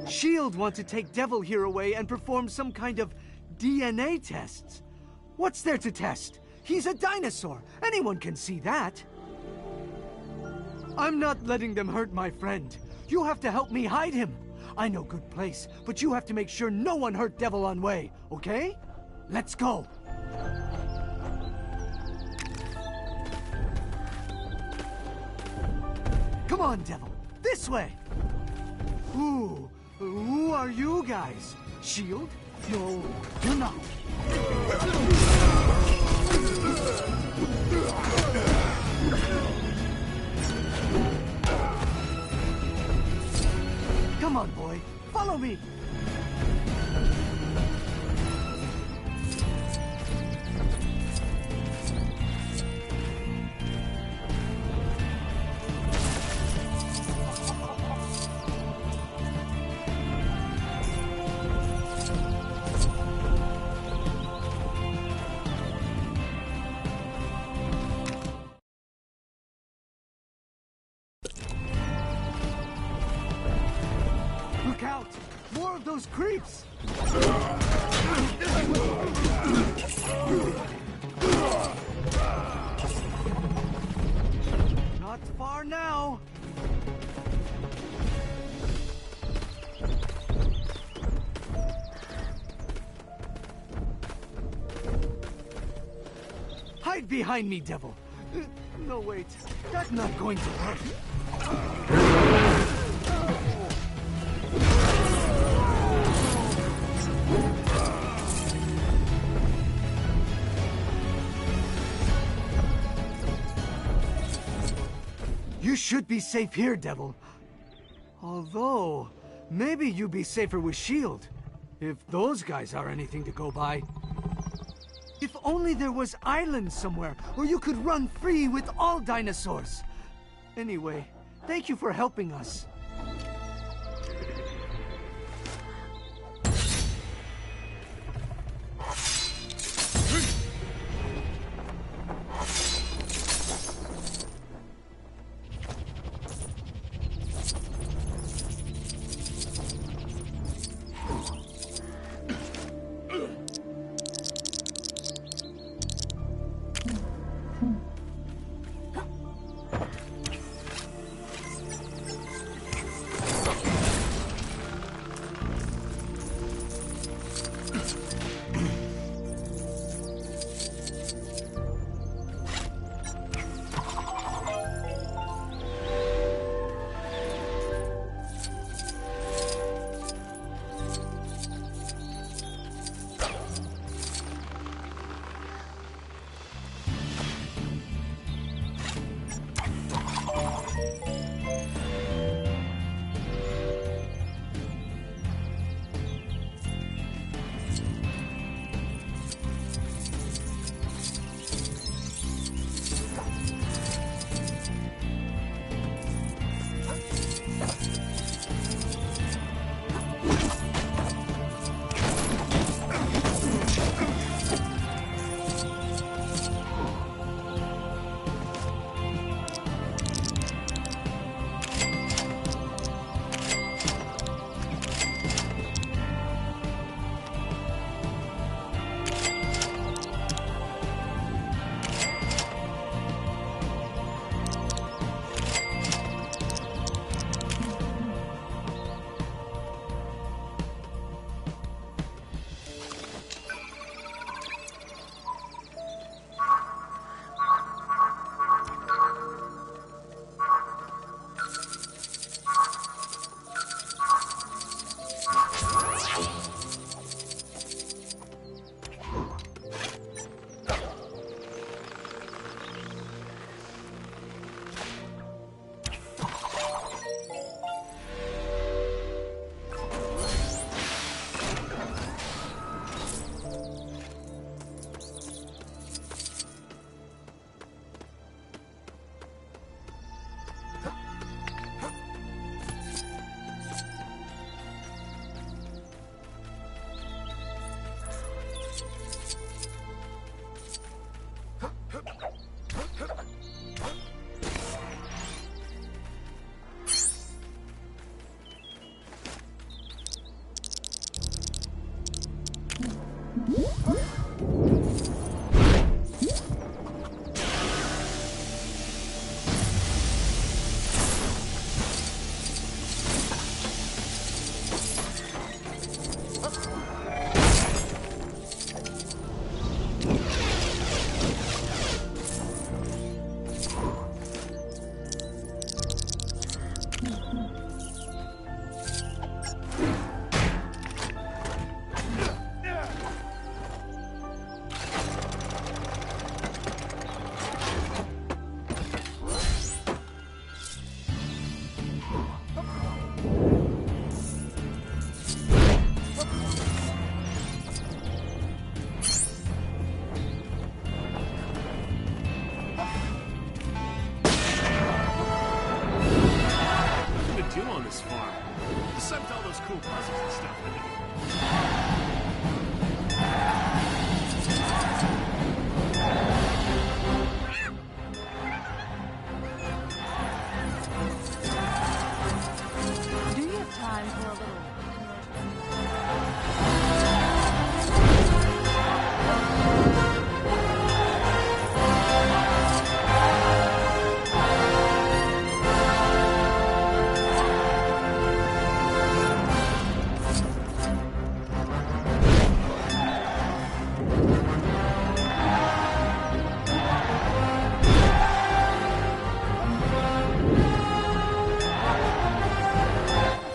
Speaker 12: S.H.I.E.L.D. want to take Devil here away and perform some kind of DNA tests. What's there to test? He's a dinosaur. Anyone can see that. I'm not letting them hurt my friend. You have to help me hide him. I know good place, but you have to make sure no one hurt Devil on way, okay? Let's go. Come on, Devil. This way. Who are you guys? S.H.I.E.L.D.? No, you're not. Come on, boy. Follow me. Look out! More of those creeps! Not far now. Hide behind me, Devil. No, wait. That's not going to work. You should be safe here, Devil. Although, maybe you'd be safer with S.H.I.E.L.D. If those guys are anything to go by. If only there was islands somewhere where you could run free with all dinosaurs. Anyway, thank you for helping us.
Speaker 11: cool puzzles and stuff.
Speaker 3: Do you have time for a little...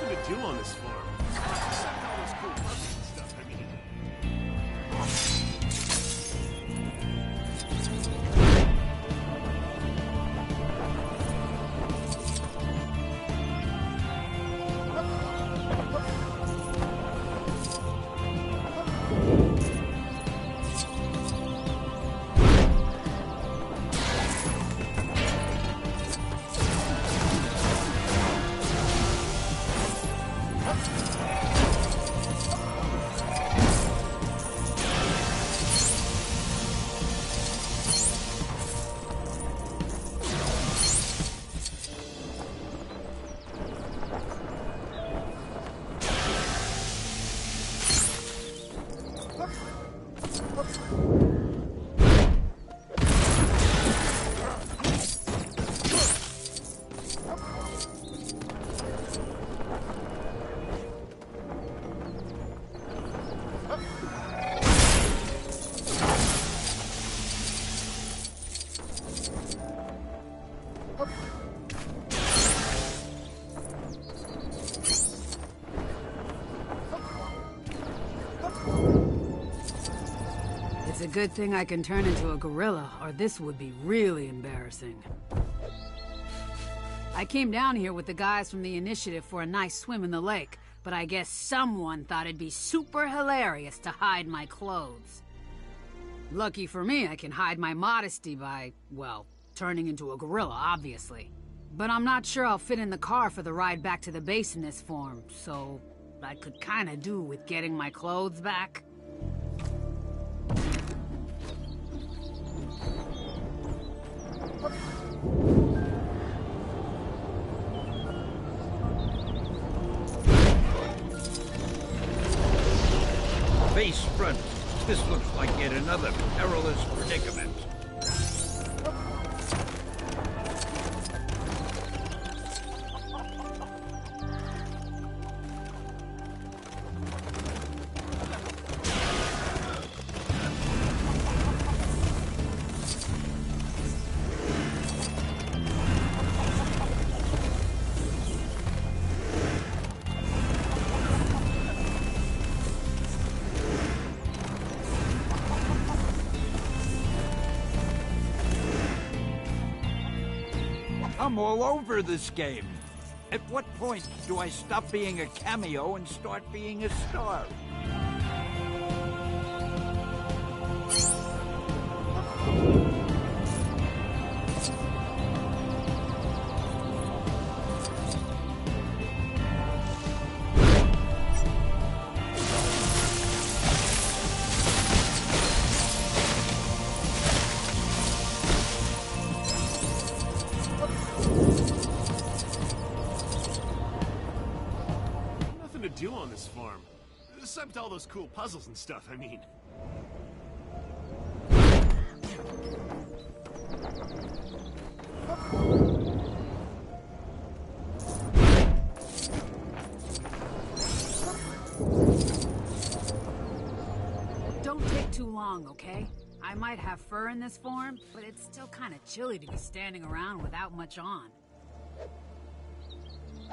Speaker 11: Nothing to do on this farm. Except all those cool puzzles and stuff, I mean.
Speaker 1: It's a good thing I can turn into a gorilla, or this would be really embarrassing. I came down here with the guys from the initiative for a nice swim in the lake, but I guess someone thought it'd be super hilarious to hide my clothes. Lucky for me, I can hide my modesty by, well, turning into a gorilla, obviously. But I'm not sure I'll fit in the car for the ride back to the base in this form, so I could kinda do with getting my clothes back.
Speaker 2: Face front. This looks like yet another perilous predicament. I'm all over this game. At what point do I stop being a cameo and start being a star?
Speaker 11: Nothing to do on this farm. Except all those cool puzzles and stuff, I mean.
Speaker 1: Don't take too long, okay? I might have fur in this form, but it's still kind of chilly to be standing around without much on.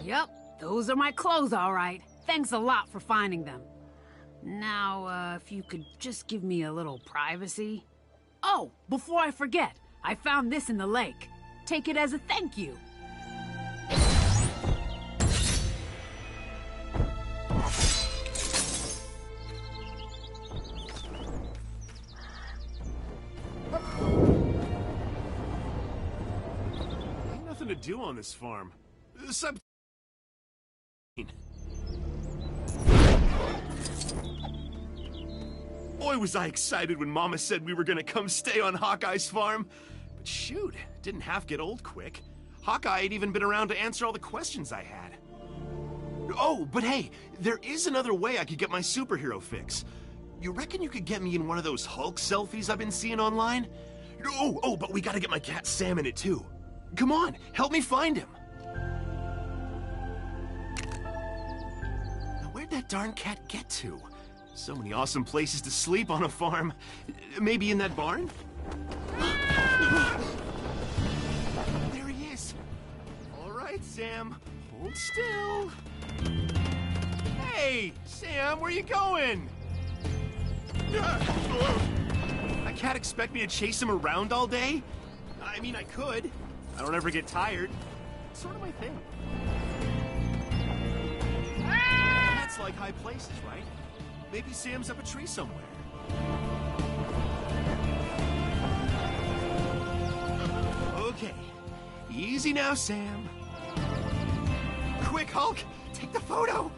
Speaker 1: Yep, those are my clothes, all right. Thanks a lot for finding them. Now, if you could just give me a little privacy. Oh, before I forget, I found this in the lake. Take it as a thank you.
Speaker 11: Nothing to do on this farm. Except...
Speaker 6: Boy, was I excited when Mama said we were gonna come stay on Hawkeye's farm. But shoot, it didn't half get old quick. Hawkeye ain't even been around to answer all the questions I had. Oh, but hey, there is another way I could get my superhero fix. You reckon you could get me in one of those Hulk selfies I've been seeing online? Oh, but we gotta get my cat Sam in it too. Come on, help me find him. Now, where'd that darn cat get to? So many awesome places to sleep on a farm. Maybe in that barn? There he is. All right, Sam, hold still. Hey, Sam, where you going? I can't expect me to chase him around all day. I mean, I could. I don't ever get tired. It's sort of my thing. That's like high places, right? Maybe Sam's up a tree somewhere. Okay. Easy now, Sam. Quick, Hulk! Take the photo!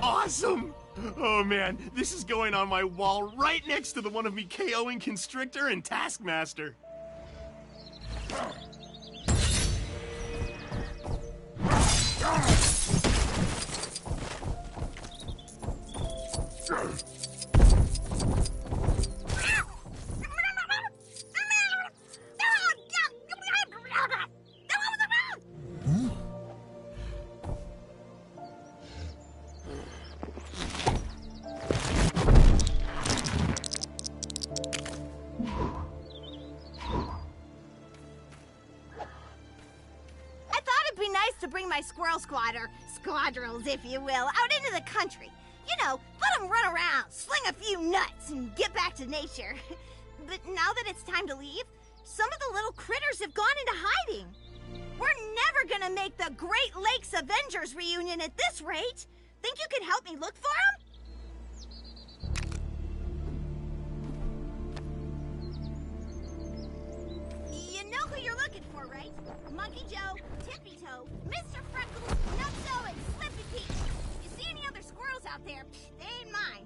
Speaker 6: Awesome! Oh man, this is going on my wall right next to the one of me KOing Constrictor and Taskmaster.
Speaker 3: Squirrel squatter, squadrons, if you will, out into the country. You know, let them run around, sling a few nuts, and get back to nature. But now that it's time to leave, some of the little critters have gone into hiding. We're never gonna make the Great Lakes Avengers reunion at this rate. Think you can help me look for them? You know who you're looking for, right? Monkey Joe, Tippy Toe, Mr. Freckles, Nutso, and Slippy Peach. You see any other squirrels out there? They ain't mine.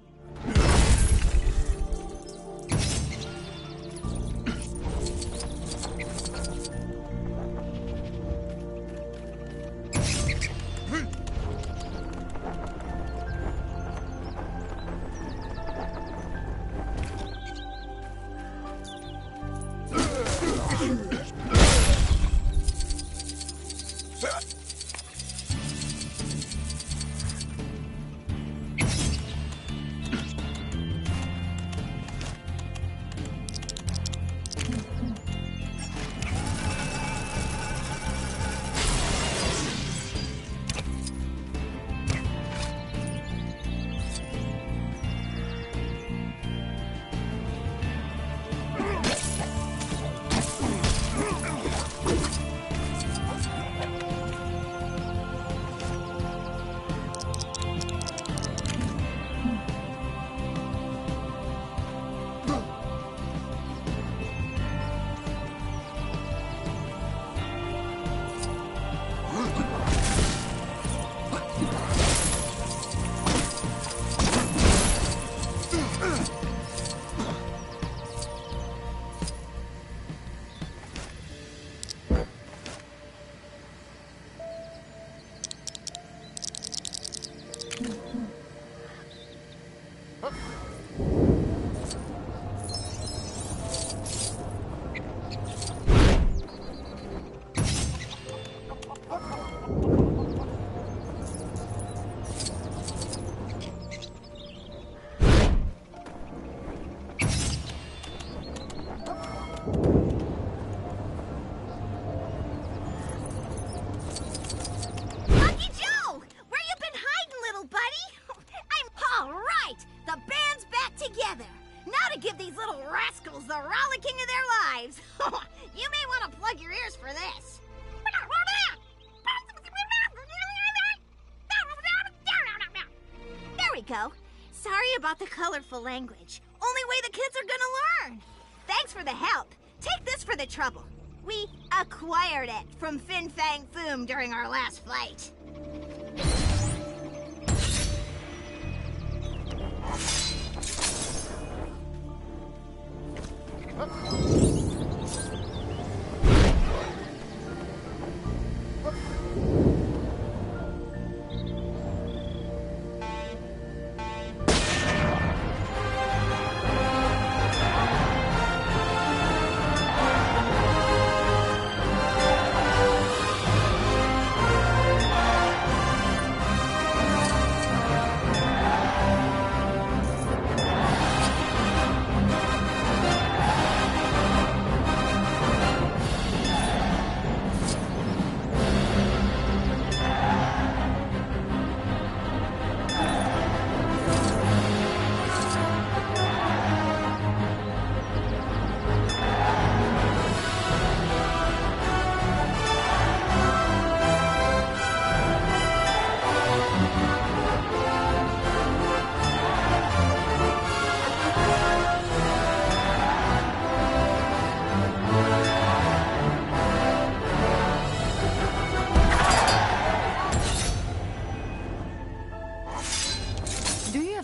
Speaker 3: The rollicking of their lives. You may want to plug your ears for this. Nico. Sorry about the colorful language. Only way the kids are gonna learn. Thanks for the help. Take this for the trouble. We acquired it from Fin Fang Foom during our last fight.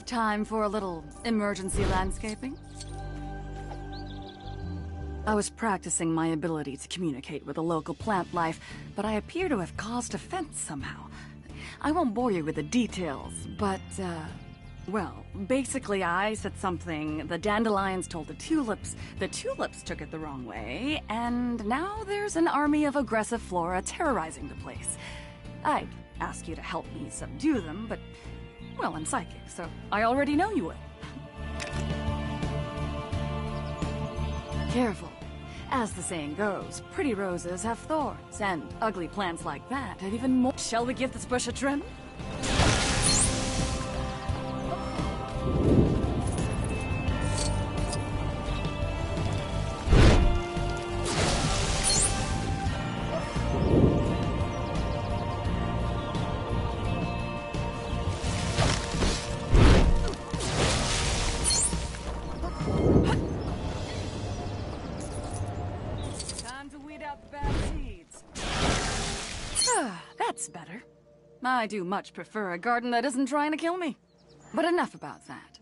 Speaker 8: Time for a little emergency landscaping? I was practicing my ability to communicate with the local plant life, but I appear to have caused offense somehow. I won't bore you with the details, but, well, basically I said something the dandelions told the tulips took it the wrong way, and now there's an army of aggressive flora terrorizing the place. I'd ask you to help me subdue them, but, well, I'm psychic, so I already know you will. Careful. As the saying goes, pretty roses have thorns, and ugly plants like that have even more. Shall we give this bush a trim? That's better. I do much prefer a garden that isn't trying to kill me. But enough about that.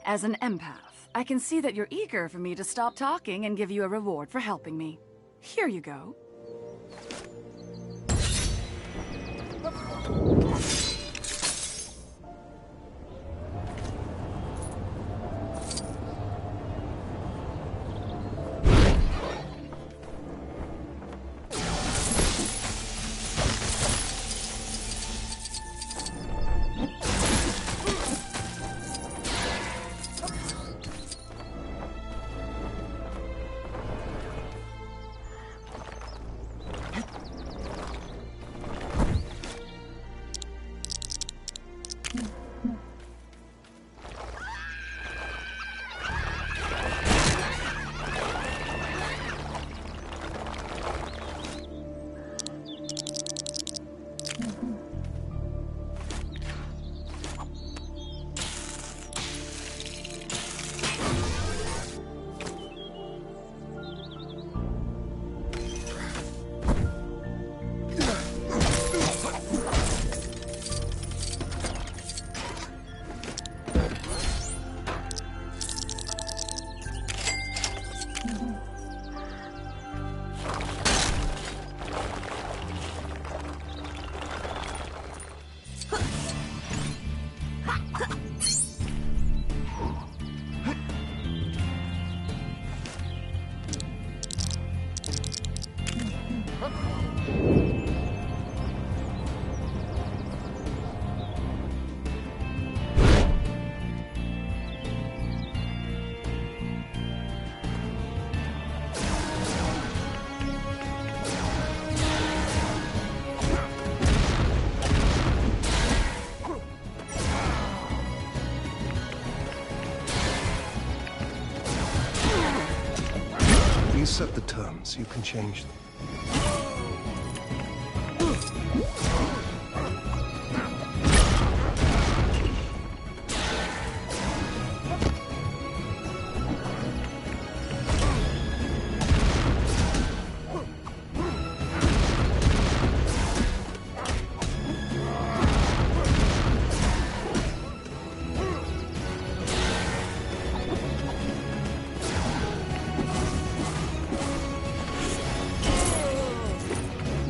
Speaker 8: As an empath, I can see that you're eager for me to stop talking and give you a reward for helping me. Here you go.
Speaker 21: You set the terms, you can change them.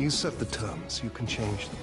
Speaker 21: You set the terms, you can change them.